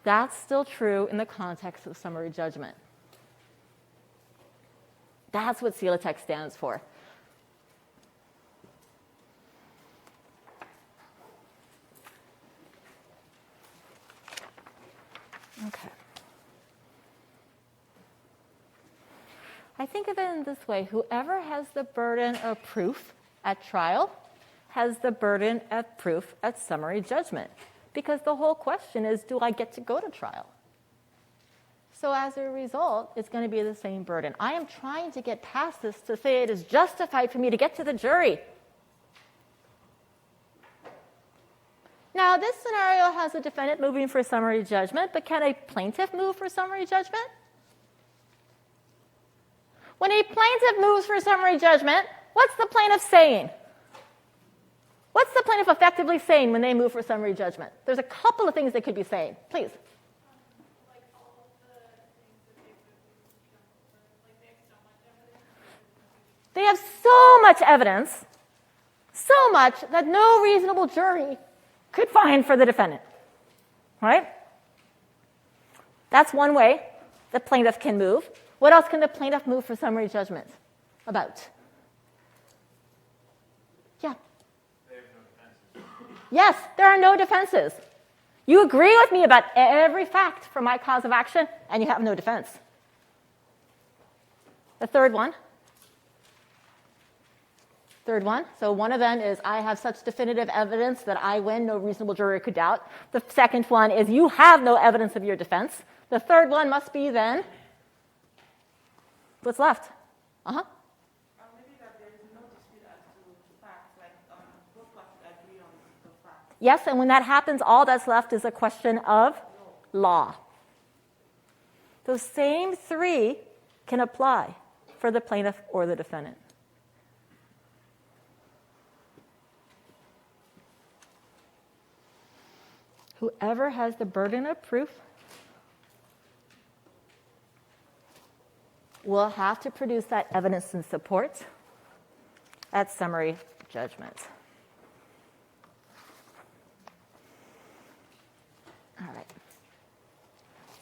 That's still true in the context of summary judgment. That's what Celatec stands for. Okay. I think of it in this way. Whoever has the burden of proof at trial has the burden of proof at summary judgment. Because the whole question is, do I get to go to trial? So as a result, it's going to be the same burden. I am trying to get past this to say it is justified for me to get to the jury. Now, this scenario has a defendant moving for summary judgment, but can a plaintiff move for summary judgment? When a plaintiff moves for summary judgment, what's the plaintiff saying? What's the plaintiff effectively saying when they move for summary judgment? There's a couple of things they could be saying. Please. They have so much evidence, so much that no reasonable jury could find for the defendant. Right? That's one way the plaintiff can move. What else can the plaintiff move for summary judgment about? Yeah. Yes, there are no defenses. You agree with me about every fact for my cause of action, and you have no defense. The third one. So one of them is, I have such definitive evidence that I win, no reasonable jury could doubt. The second one is, you have no evidence of your defense. The third one must be then, what's left? Uh-huh. Maybe that there is no dispute as to facts, like both parties agree on the facts. Yes, and when that happens, all that's left is a question of law. Those same three can apply for the plaintiff or the defendant. Whoever has the burden of proof will have to produce that evidence in support at summary judgment. All right.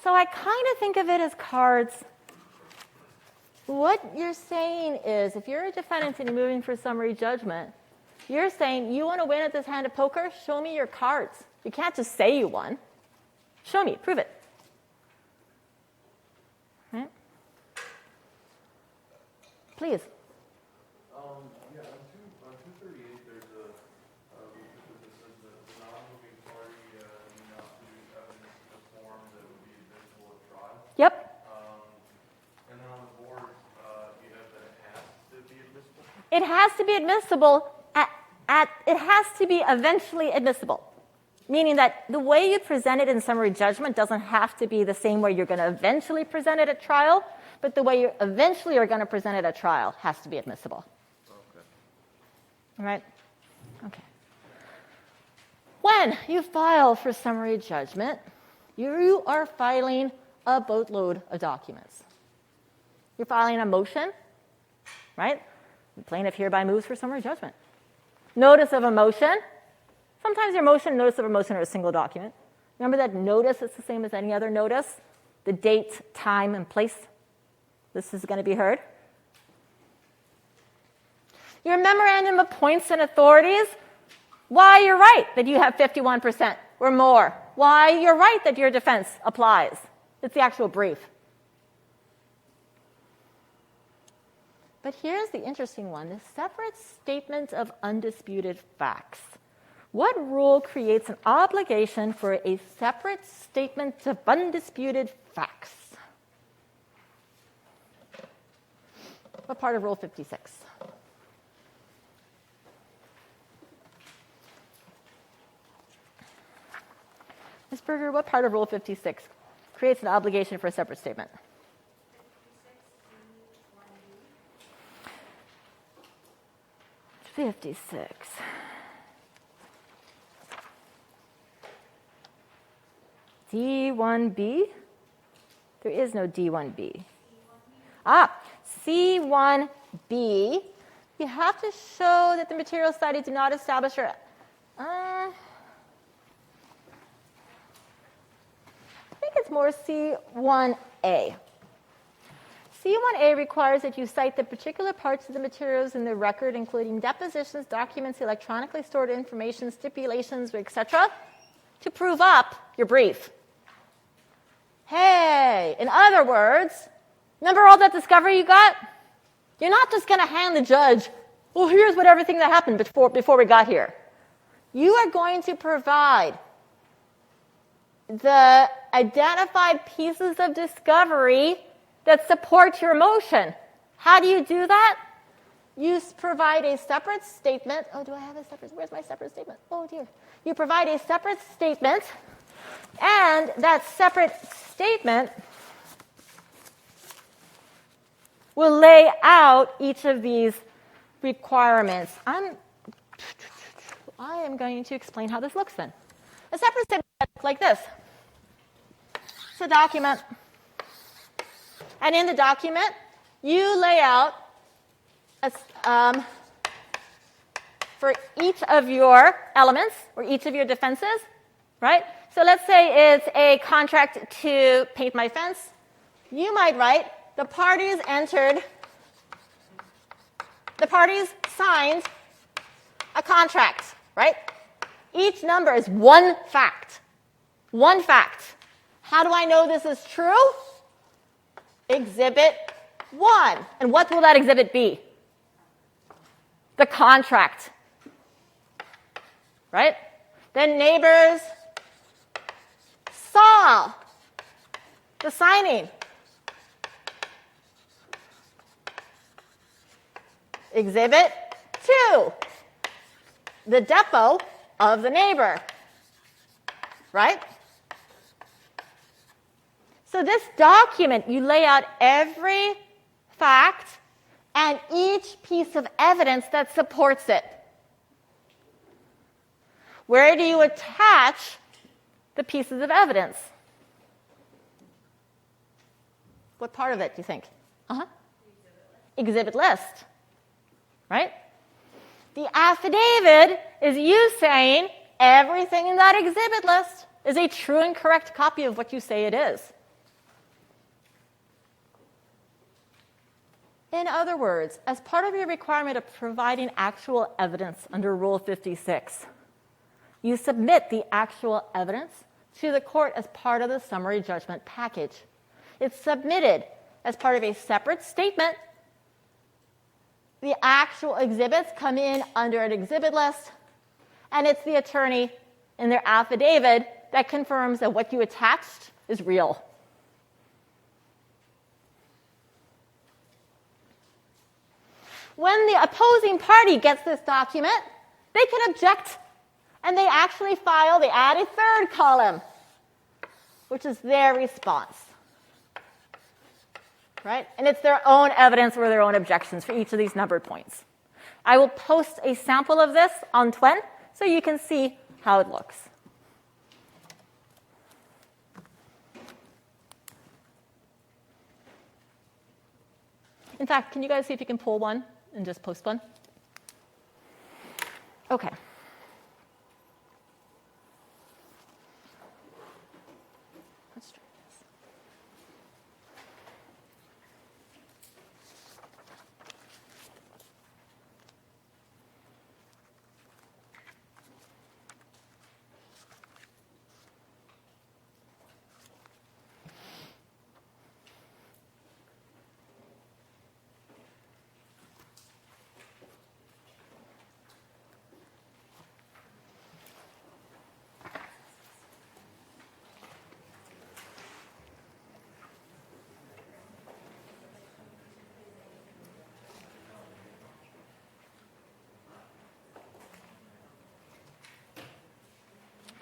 So I kind of think of it as cards. What you're saying is, if you're a defendant and you're moving for summary judgment, you're saying, you want to win at this hand of poker? Show me your cards. You can't just say you won. Show me. Prove it. Right? Please. Yeah, on 238, there's a, because it says that the non-moving party may not produce evidence in a form that would be admissible at trial. Yep. And then on the board, you have that it has to be admissible? It has to be admissible it has to be eventually admissible. Meaning that the way you present it in summary judgment doesn't have to be the same way you're going to eventually present it at trial, but the way you eventually are going to present it at trial has to be admissible. Okay. All right? Okay. When you file for summary judgment, you are filing a boatload of documents. You're filing a motion, right? The plaintiff hereby moves for summary judgment. Notice of a motion. Sometimes your motion and notice of a motion are a single document. Remember that notice is the same as any other notice? The date, time, and place. This is going to be heard. Your memorandum of points and authorities. Why you're right that you have 51% or more. Why you're right that your defense applies. It's the actual brief. But here's the interesting one, the separate statement of undisputed facts. What rule creates an obligation for a separate statement of undisputed facts? What part of Rule 56? Ms. Berger, what part of Rule 56 creates an obligation for a separate statement? 56. D1B? There is no D1B. C1B. You have to show that the materials cited do not establish or... I think it's more C1A. C1A requires that you cite the particular parts of the materials in the record, including depositions, documents, electronically stored information, stipulations, etc., to prove up your brief. Hey, in other words, remember all that discovery you got? You're not just going to hand the judge, well, here's what everything that happened before we got here. You are going to provide the identified pieces of discovery that support your motion. How do you do that? You provide a separate statement. Oh, do I have a separate? Where's my separate statement? Oh, dear. You provide a separate statement, and that separate statement will lay out each of these requirements. I am going to explain how this looks then. A separate statement looks like this. It's a document. And in the document, you lay out for each of your elements or each of your defenses, right? So let's say it's a contract to paint my fence. You might write, the parties signed a contract, right? Each number is one fact. One fact. How do I know this is true? Exhibit 1. And what will that exhibit be? The contract. Right? Then neighbors saw The signing. Exhibit 2, the depot of the neighbor, right? So this document, you lay out every fact and each piece of evidence that supports it. Where do you attach the pieces of evidence? What part of it do you think? Exhibit list. Right? The affidavit is you saying everything in that exhibit list is a true and correct copy of what you say it is. In other words, as part of your requirement of providing actual evidence under Rule 56, you submit the actual evidence to the court as part of the summary judgment package. It's submitted as part of a separate statement. The actual exhibits come in under an exhibit list, and it's the attorney in their affidavit that confirms that what you attached is real. When the opposing party gets this document, they can object, and they actually add a third column, which is their response. Right? And it's their own evidence or their own objections for each of these numbered points. I will post a sample of this on Twen so you can see how it looks. In fact, can you guys see if you can pull one and just post one? Okay. Let's try this.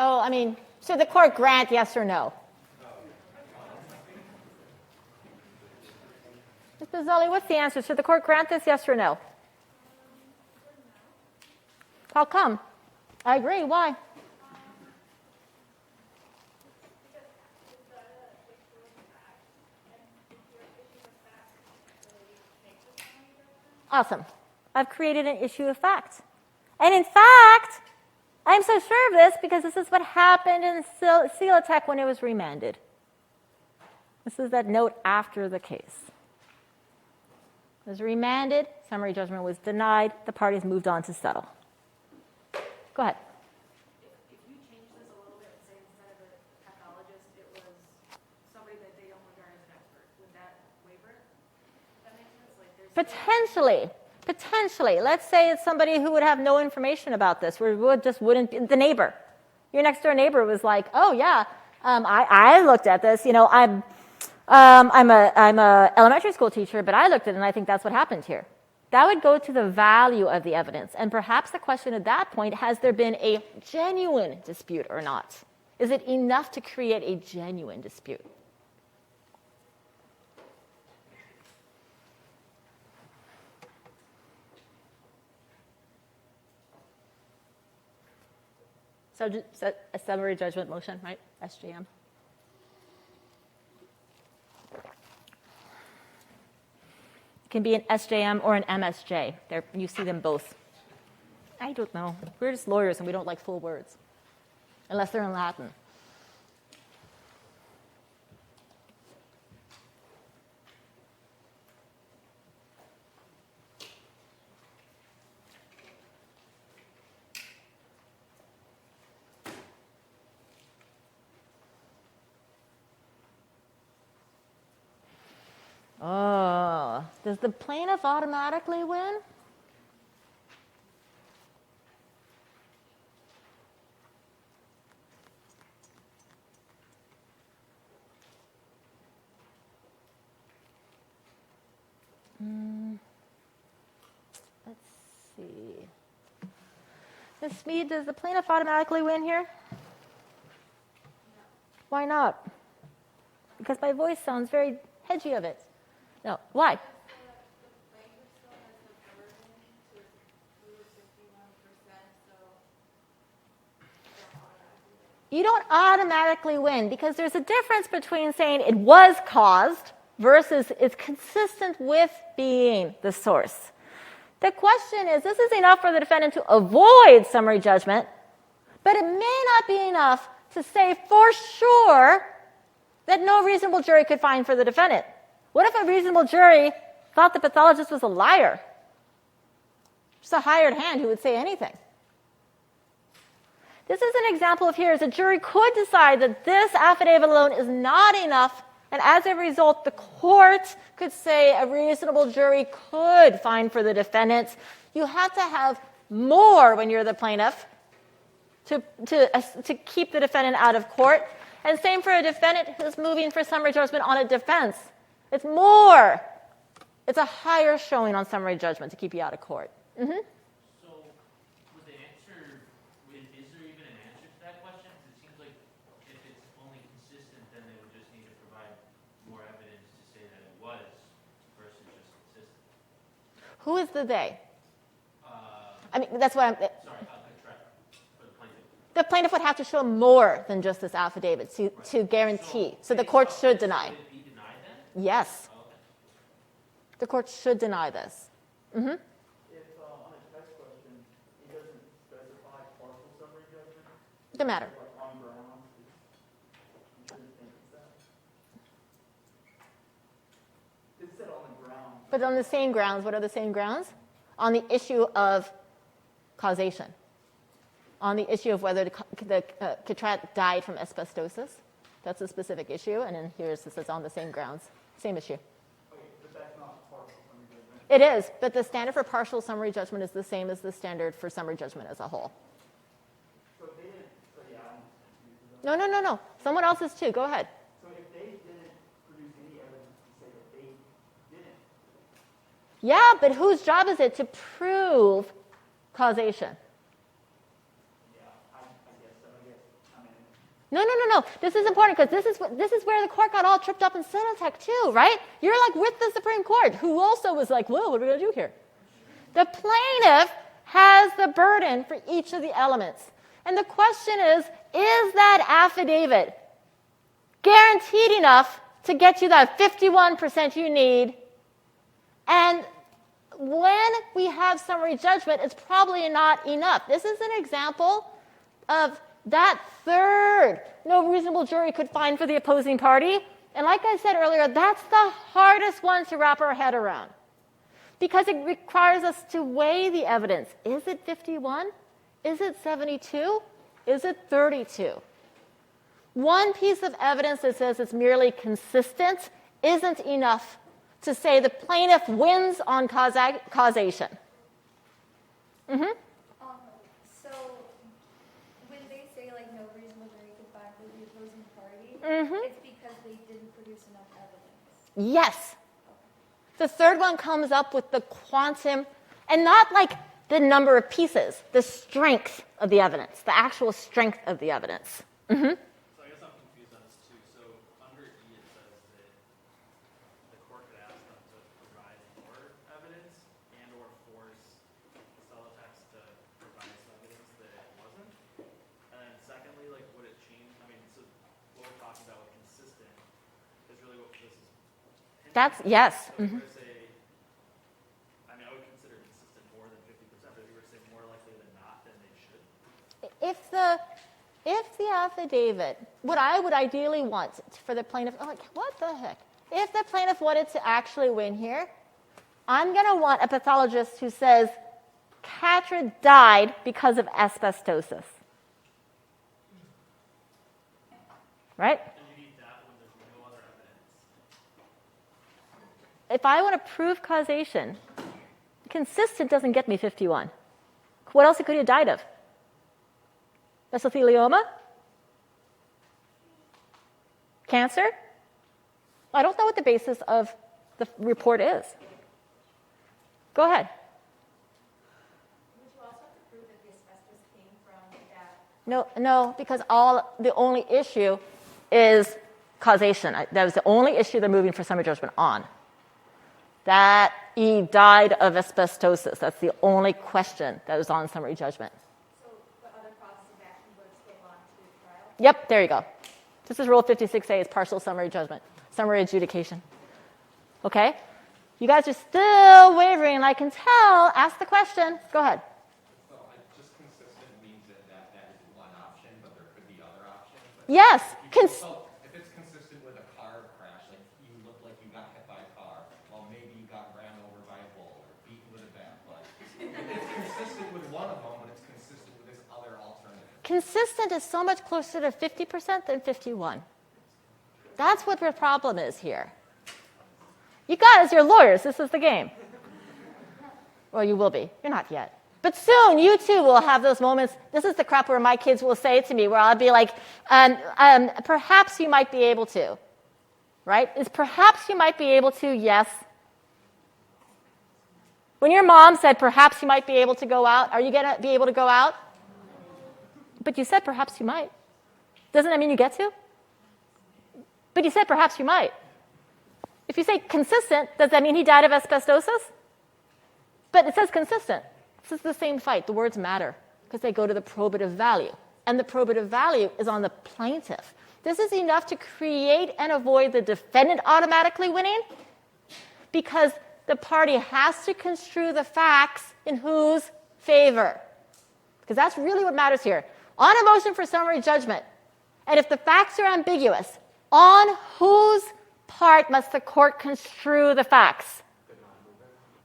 Oh, I mean, should the court grant yes or no? Ms. Bozzoli, what's the answer? Should the court grant this yes or no? How come? I agree. Why? Awesome. I've created an issue of fact. And in fact, I'm so sure of this because this is what happened in Celotex when it was remanded. This is that note after the case. It was remanded, summary judgment was denied, the parties moved on to settle. Go ahead. If you change this a little bit and say instead of a pathologist, it was somebody that they don't regard as an expert, would that waiver it? Does that make sense? Like there's Potentially. Let's say it's somebody who would have no information about this, or wouldn't, the neighbor. Your next door neighbor was like, oh yeah, I looked at this, I'm a elementary school teacher, but I looked at it and I think that's what happened here. That would go to the value of the evidence. And perhaps the question at that point, has there been a genuine dispute or not? Is it enough to create a genuine dispute? So a summary judgment motion, right? SJM. It can be an SJM or an MSJ. You see them both. I don't know. We're just lawyers and we don't like full words, unless they're in Latin. Oh, does the plaintiff automatically win? Ms. Smead, does the plaintiff automatically win here? Why not? Because my voice sounds very hedgy of it. No, why? You don't automatically win because there's a difference between saying it was caused versus it's consistent with being the source. The question is, this is enough for the defendant to avoid summary judgment, but it may not be enough to say for sure that no reasonable jury could find for the defendant. What if a reasonable jury thought the pathologist was a liar? Just a hired hand who would say anything. This is an example of here is a jury could decide that this affidavit alone is not enough, and as a result, the court could say a reasonable jury could find for the defendant. You have to have more when you're the plaintiff to keep the defendant out of court. And same for a defendant who's moving for summary judgment on a defense. It's more. It's a higher showing on summary judgment to keep you out of court. Mm-hmm. So, with the answer, is there even an answer to that question? Because it seems like if it's only consistent, then they would just need to provide more evidence to say that it was versus just consistent. Who is the they? I mean, that's what I'm... Sorry, for the plaintiff. The plaintiff would have to show more than just this affidavit to guarantee. So the court should deny. Would it be denied then? Yes. Oh, okay. The court should deny this. Mm-hmm. If on a text question, he doesn't specify partial summary judgment, Doesn't matter. like on grounds, you shouldn't think it's that. It said on the ground. But on the same grounds, what are the same grounds? On the issue of causation. On the issue of whether the Catrat died from asbestosis. That's a specific issue. And then here's this is on the same grounds. Same issue. Okay, but that's not partial summary judgment. It is, but the standard for partial summary judgment is the same as the standard for summary judgment as a whole. So if they didn't, so yeah, I'm confused with that. No. Someone else's too. Go ahead. So if they didn't produce any evidence to say that they didn't, Yeah, but whose job is it to prove causation? yeah, I guess so. I mean, No. This is important because this is where the court got all tripped up in Senatech too, right? You're like with the Supreme Court, who also was like, well, what are we going to do here? The plaintiff has the burden for each of the elements. And the question is that affidavit guaranteed enough to get you that 51% you need? And when we have summary judgment, it's probably not enough. This is an example of that third no reasonable jury could find for the opposing party. And like I said earlier, that's the hardest one to wrap our head around because it requires us to weigh the evidence. Is it 51? Is it 72? Is it 32? One piece of evidence that says it's merely consistent isn't enough to say the plaintiff wins on causation. Mm-hmm. So when they say like no reasonable jury could find for the opposing party, it's because they didn't produce enough evidence. Yes. The third one comes up with the quantum, and not like the number of pieces, the strength of the evidence, the actual strength of the evidence. Mm-hmm. So I guess I'm confused on this too. So under E it says that the court could ask them to provide more evidence and or force Celotex to provide some evidence that it wasn't. And then secondly, like would it change? I mean, so what we're talking about with consistent is really what this is. That's, yes. So if we were to say, I mean, I would consider consistent more than 50%, but if you were to say more likely than not, then they should. If the affidavit, what I would ideally want for the plaintiff, like, what the heck? If the plaintiff wanted to actually win here, I'm going to want a pathologist who says Catra died because of asbestosis. Right? And you need that when there's no other evidence. If I want to prove causation, consistent doesn't get me 51. What else could he have died of? Mesothelioma? Cancer? I don't know what the basis of the report is. Go ahead. Would you also have to prove that the asbestos No, because the only issue is causation. That was the only issue they're moving for summary judgment on. That he died of asbestosis. That's the only question that was on summary judgment. So the other process of action would still go on to trial? Yep, there you go. This is Rule 56A, is partial summary judgment, summary adjudication. Okay? You guys are still wavering, and I can tell. Ask the question. Go ahead. So just consistent means that is one option, but there could be other options? Yes. If it's consistent with a car crash, like you look like you got hit by a car, well, maybe you got ran over by a bull or beaten with a bat, but it's consistent with one of them, but it's consistent with this other alternative. Consistent is so much closer to 50% than 51. That's what the problem is here. You guys, you're lawyers. This is the game. Well, you will be. You're not yet. But soon, you too will have those moments. This is the crap where my kids will say to me, where I'll be like, perhaps you might be able to. Right? Is perhaps you might be able to, yes. When your mom said, perhaps you might be able to go out, are you going to be able to go out? But you said, perhaps you might. Doesn't that mean you get to? But you said, perhaps you might. If you say consistent, does that mean he died of asbestosis? But it says consistent. This is the same fight. The words matter because they go to the probative value. And the probative value is on the plaintiff. This is enough to create and avoid the defendant automatically winning because the party has to construe the facts in whose favor. Because that's really what matters here. On a motion for summary judgment, and if the facts are ambiguous, on whose part must the court construe the facts?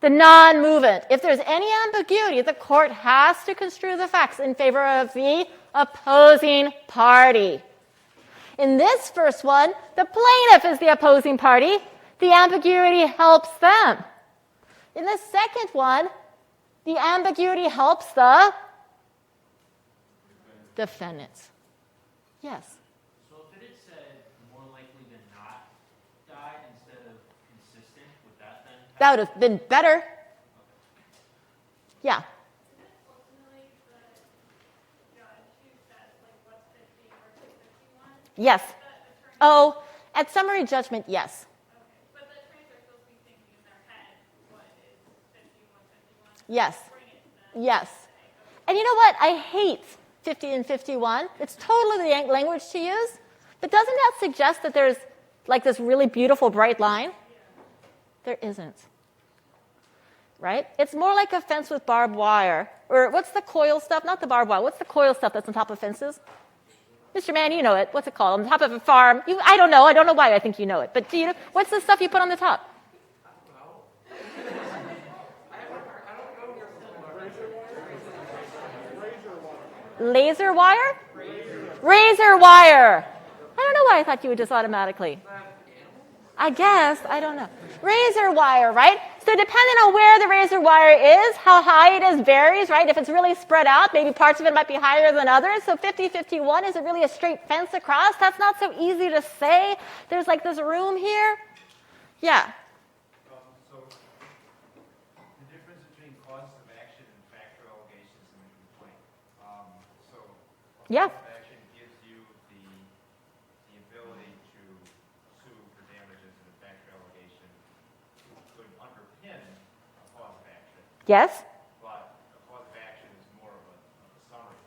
The non-movement. If there's any ambiguity, the court has to construe the facts in favor of the opposing party. In this first one, the plaintiff is the opposing party. The ambiguity helps them. In the second one, the ambiguity helps the defendants. Yes. So if it had said more likely than not died instead of consistent, would that then? That would have been better. Yeah. Yes. Oh, at summary judgment, yes. Yes. Yes. And you know what? I hate 50 and 51. It's totally the language to use. But doesn't that suggest that there's like this really beautiful bright line? There isn't. Right? It's more like a fence with barbed wire. Or what's the coil stuff? Not the barbed wire. What's the coil stuff that's on top of fences? Mr. Mann, you know it. What's it called? On top of a farm. I don't know. I don't know why I think you know it. But do you know? What's the stuff you put on the top? Laser wire? Razor wire. I don't know why I thought you would just automatically. I guess. I don't know. Razor wire, right? So depending on where the razor wire is, how high it is varies, right? If it's really spread out, maybe parts of it might be higher than others. So 50-51, is it really a straight fence across? That's not so easy to say. There's like this room here. Yeah. So the difference between causes of action and factual allegations in the complaint. Yeah. Cause of action gives you the ability to sue for damages, and a factual allegation could underpin a cause of action. Yes. But a cause of action is more of a summary.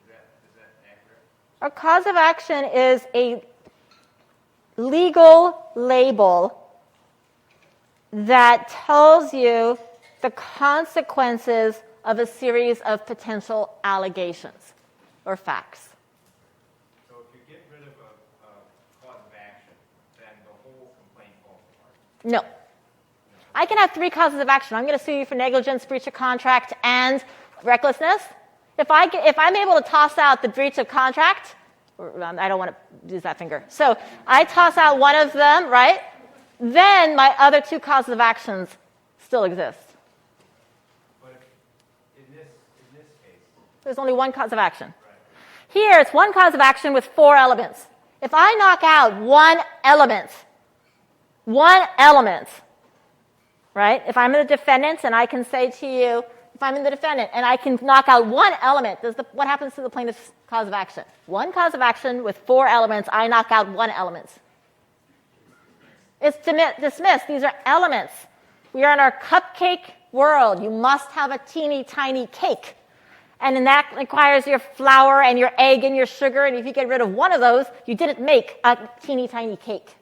Is that accurate? A cause of action is a legal label that tells you the consequences of a series of potential allegations or facts. So if you get rid of a cause of action, then the whole complaint falls apart. No. I can have 3 causes of action. I'm going to sue you for negligence, breach of contract, and recklessness. If I'm able to toss out the breach of contract, I don't want to use that finger. So I toss out one of them, right? Then my other 2 causes of actions still exist. But in this case, There's only one cause of action. Here, it's one cause of action with 4 elements. If I knock out one element, right? If I'm a defendant and I can say to you, if I'm in the defendant and I can knock out one element, what happens to the plaintiff's cause of action? One cause of action with 4 elements, I knock out one element. It's dismissed. These are elements. We are in our cupcake world. You must have a teeny tiny cake. And then that requires your flour and your egg and your sugar. And if you get rid of one of those, you didn't make a teeny tiny cake.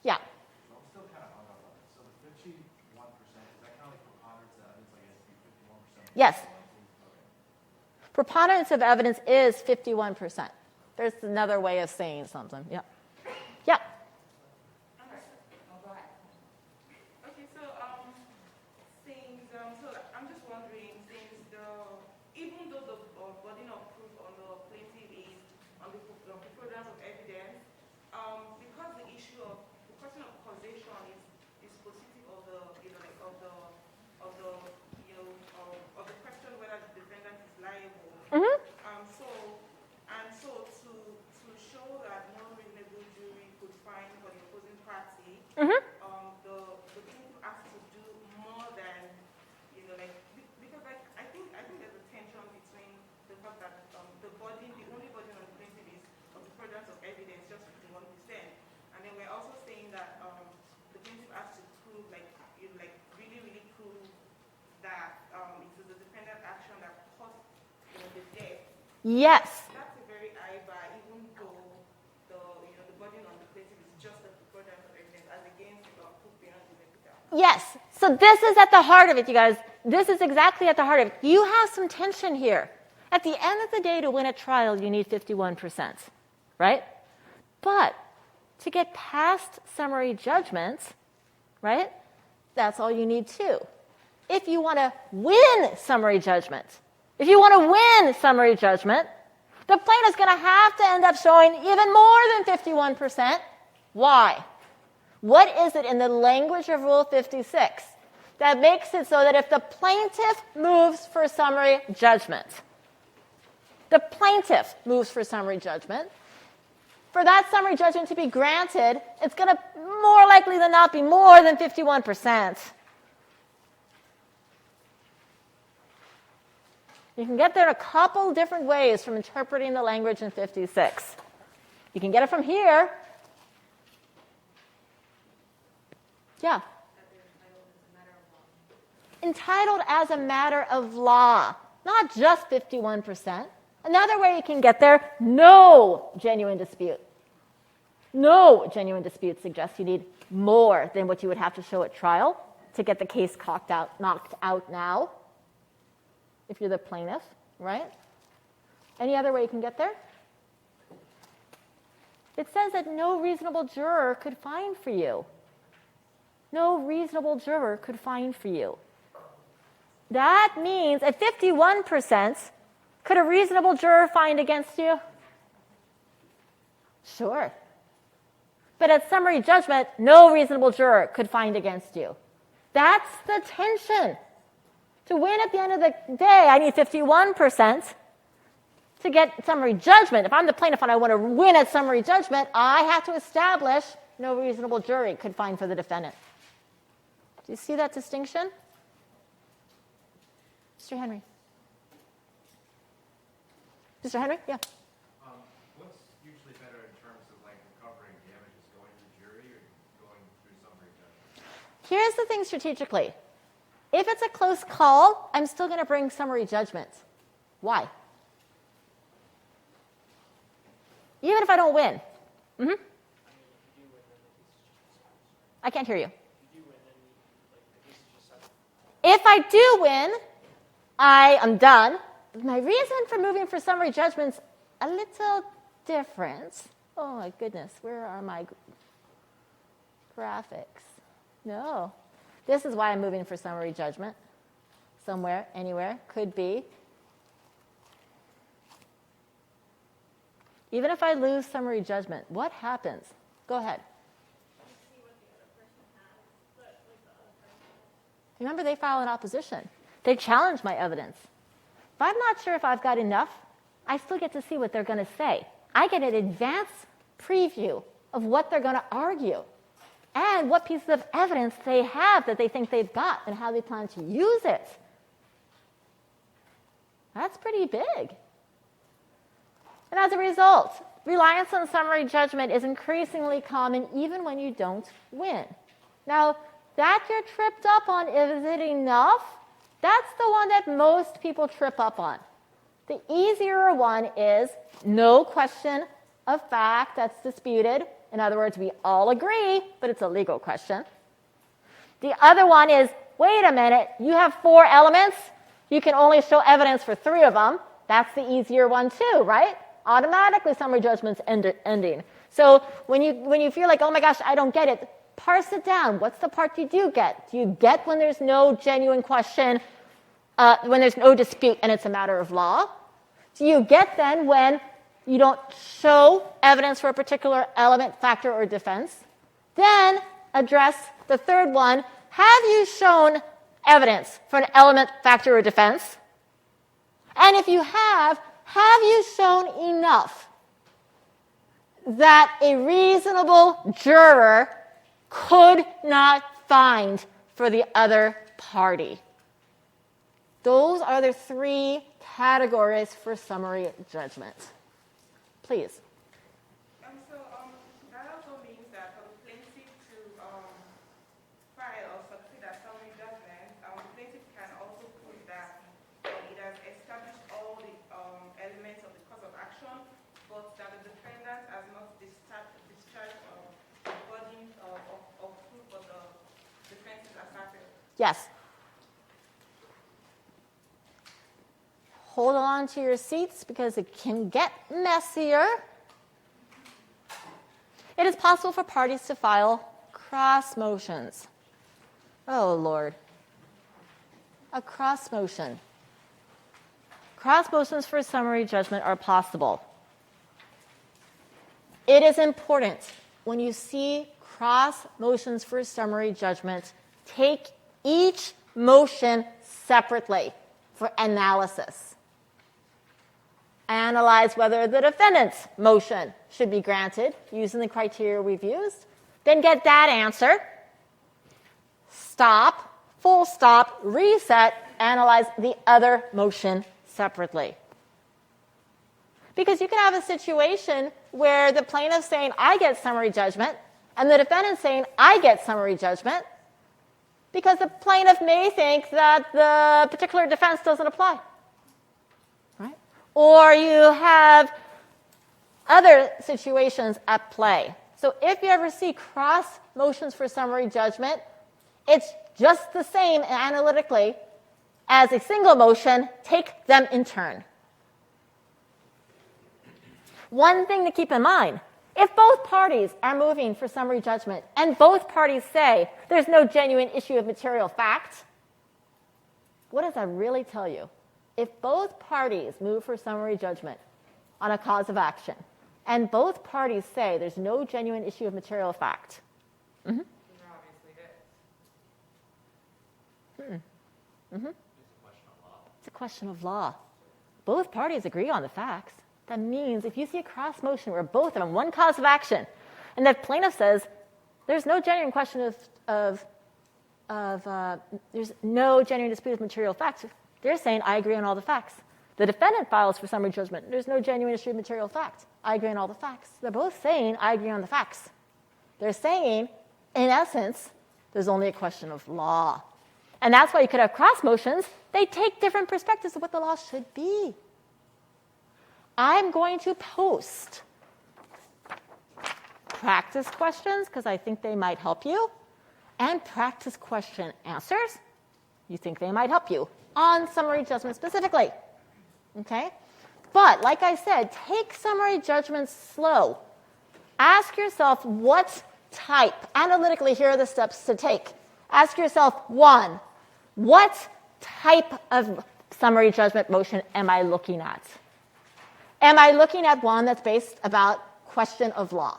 Yeah. I'm still kind of hung up on it. So the 51%, is that counting preponderance of evidence? Like it has to be 51%? Yes. Preponderance of evidence is 51%. There's another way of saying something. Yeah. Yeah. Okay, so I'm just wondering, even though the burden of proof on the plaintiff is on the preponderance of evidence, because the question of causation is specific of the question whether the defendant is liable. Mm-hmm. So to show that no reasonable jury could find for the opposing party, Mm-hmm. the plaintiff has to do more than, because I think there's a tension between the fact that the only burden on the plaintiff is of the preponderance of evidence, just 51%, and then we're also saying that the plaintiff has to prove, really, really prove that it is the defendant action that caused the death. Yes. That's a very high bar, even though the burden on the plaintiff is just the preponderance of evidence as against proof beyond reasonable doubt. Yes. So this is at the heart of it, you guys. This is exactly at the heart of it. You have some tension here. At the end of the day, to win a trial, you need 51%, right? But to get past summary judgment, right, that's all you need too. If you want to win summary judgment, the plaintiff's going to have to end up showing even more than 51%. Why? What is it in the language of Rule 56 that makes it so that if the plaintiff moves for summary judgment, for that summary judgment to be granted, it's going to more likely than not be more than 51%. You can get there in a couple different ways from interpreting the language in 56. You can get it from here. Yeah. Entitled as a matter of law, not just 51%. Another way you can get there, no genuine dispute. No genuine dispute suggests you need more than what you would have to show at trial to get the case knocked out now, if you're the plaintiff, right? Any other way you can get there? It says that no reasonable juror could find for you. No reasonable juror could find for you. That means at 51%, could a reasonable juror find against you? Sure. But at summary judgment, no reasonable juror could find against you. That's the tension. To win at the end of the day, I need 51% to get summary judgment. If I'm the plaintiff and I want to win at summary judgment, I have to establish no reasonable jury could find for the defendant. Do you see that distinction? Mr. Henry. Mr. Henry? Yeah. What's usually better in terms of recovering damages, going to jury or going through summary judgment? Here's the thing strategically. If it's a close call, I'm still going to bring summary judgment. Why? Even if I don't win. Mm-hmm. I can't hear you. If I do win, I am done. My reason for moving for summary judgment's a little different. Oh my goodness, where are my graphics? No. This is why I'm moving for summary judgment. Somewhere, anywhere, could be. Even if I lose summary judgment, what happens? Go ahead. Remember, they file an opposition. They challenge my evidence. If I'm not sure if I've got enough, I still get to see what they're going to say. I get an advance preview of what they're going to argue. and what pieces of evidence they have that they think they've got and how they plan to use it. That's pretty big. And as a result, reliance on summary judgment is increasingly common even when you don't win. Now, that you're tripped up on, is it enough? That's the one that most people trip up on. The easier one is no question of fact that's disputed. In other words, we all agree, but it's a legal question. The other one is, wait a minute, you have 4 elements. You can only show evidence for 3 of them. That's the easier one too, right? Automatically, summary judgment's ending. So when you feel like, oh my gosh, I don't get it, parse it down. What's the part you do get? Do you get when there's no genuine question, when there's no dispute and it's a matter of law? Do you get then when you don't show evidence for a particular element, factor, or defense? Then address the third one. Have you shown evidence for an element, factor, or defense? And if you have you shown enough that a reasonable juror could not find for the other party? Those are the 3 categories for summary judgment. Please. So that also means that for the plaintiff to file or succeed at summary judgment, the plaintiff can also prove that it has established all the elements of the cause of action, but that the defendant has not discharged the burden of proof for the defense is asserted. Yes. Hold on to your seats because it can get messier. It is possible for parties to file cross motions. Oh, Lord. A cross motion. Cross motions for summary judgment are possible. It is important when you see cross motions for summary judgment, take each motion separately for analysis. Analyze whether the defendant's motion should be granted using the criteria we've used. Then get that answer. Stop, full stop, reset, analyze the other motion separately. Because you can have a situation where the plaintiff's saying, I get summary judgment, and the defendant's saying, I get summary judgment, because the plaintiff may think that the particular defense doesn't apply. Or you have other situations at play. So if you ever see cross motions for summary judgment, it's just the same analytically as a single motion. Take them in turn. One thing to keep in mind, if both parties are moving for summary judgment and both parties say there's no genuine issue of material fact, what does that really tell you? If both parties move for summary judgment on a cause of action, and both parties say there's no genuine issue of material fact, It's a question of law. Both parties agree on the facts. That means if you see a cross motion where both are on one cause of action, and the plaintiff says there's no genuine question of there's no genuine dispute of material facts, they're saying, I agree on all the facts. The defendant files for summary judgment. There's no genuine issue of material fact. I agree on all the facts. They're both saying, I agree on the facts. They're saying, in essence, there's only a question of law. And that's why you could have cross motions. They take different perspectives of what the law should be. I'm going to post practice questions because I think they might help you, and practice question answers. You think they might help you on summary judgment specifically. Okay? But, like I said, take summary judgment slow. Ask yourself what type. Analytically, here are the steps to take. Ask yourself, 1, what type of summary judgment motion am I looking at? Am I looking at one that's based about question of law?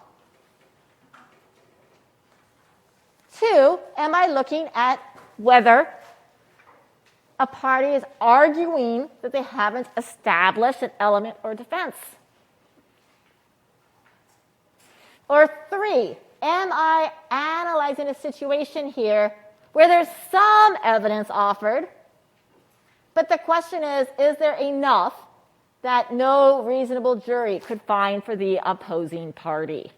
2, am I looking at whether a party is arguing that they haven't established an element or defense? Or 3, Am I analyzing a situation here where there's some evidence offered, but the question is there enough that no reasonable jury could find for the opposing party?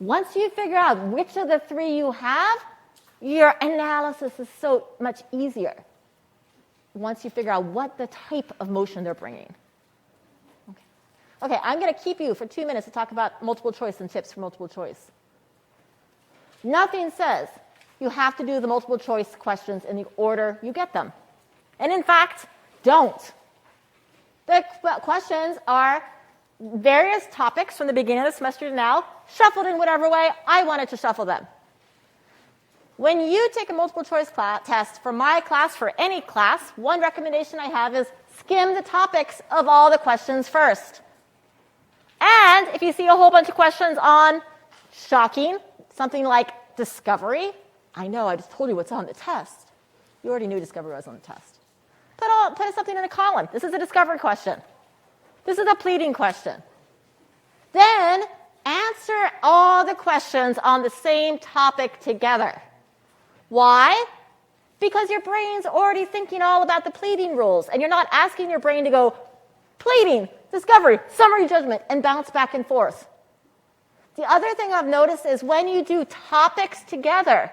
Once you figure out which of the three you have, your analysis is so much easier. Once you figure out what the type of motion they're bringing. Okay, I'm going to keep you for 2 minutes to talk about multiple choice and tips for multiple choice. Nothing says you have to do the multiple choice questions in the order you get them. And in fact, don't. The questions are various topics from the beginning of the semester to now, shuffled in whatever way I wanted to shuffle them. When you take a multiple choice test for my class, for any class, one recommendation I have is skim the topics of all the questions first. And if you see a whole bunch of questions on shocking, something like discovery, I know, I just told you what's on the test. You already knew discovery was on the test. Put something in a column. This is a discovery question. This is a pleading question. Then answer all the questions on the same topic together. Why? Because your brain's already thinking all about the pleading rules, and you're not asking your brain to go pleading, discovery, summary judgment, and bounce back and forth. The other thing I've noticed is when you do topics together,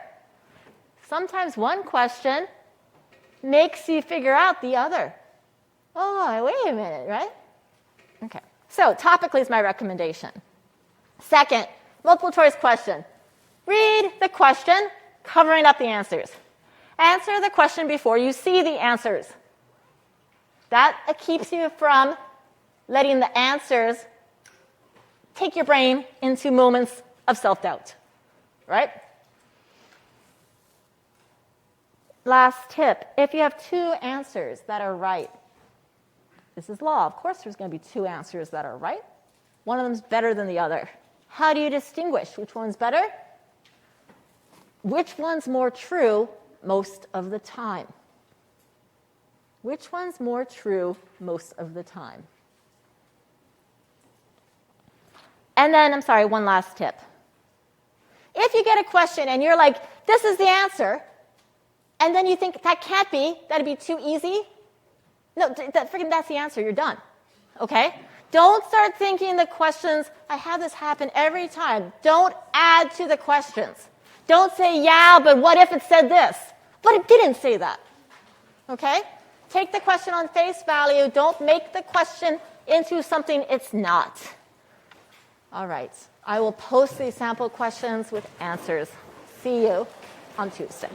sometimes one question makes you figure out the other. Oh, wait a minute, right? Okay. So topically is my recommendation. Second, multiple choice question. Read the question, covering up the answers. Answer the question before you see the answers. That keeps you from letting the answers take your brain into moments of self-doubt, right? Last tip, if you have two answers that are right, this is law. Of course there's going to be two answers that are right. One of them is better than the other. How do you distinguish which one's better? Which one's more true most of the time? Which one's more true most of the time? And then, one last tip. If you get a question and you're like, this is the answer, and then you think, that can't be, that'd be too easy. No, that's the answer, you're done. Okay? Don't start thinking the questions, I have this happen every time. Don't add to the questions. Don't say, yeah, but what if it said this? But it didn't say that. Okay? Take the question on face value. Don't make the question into something it's not. All right. I will post these sample questions with answers. See you on Tuesday.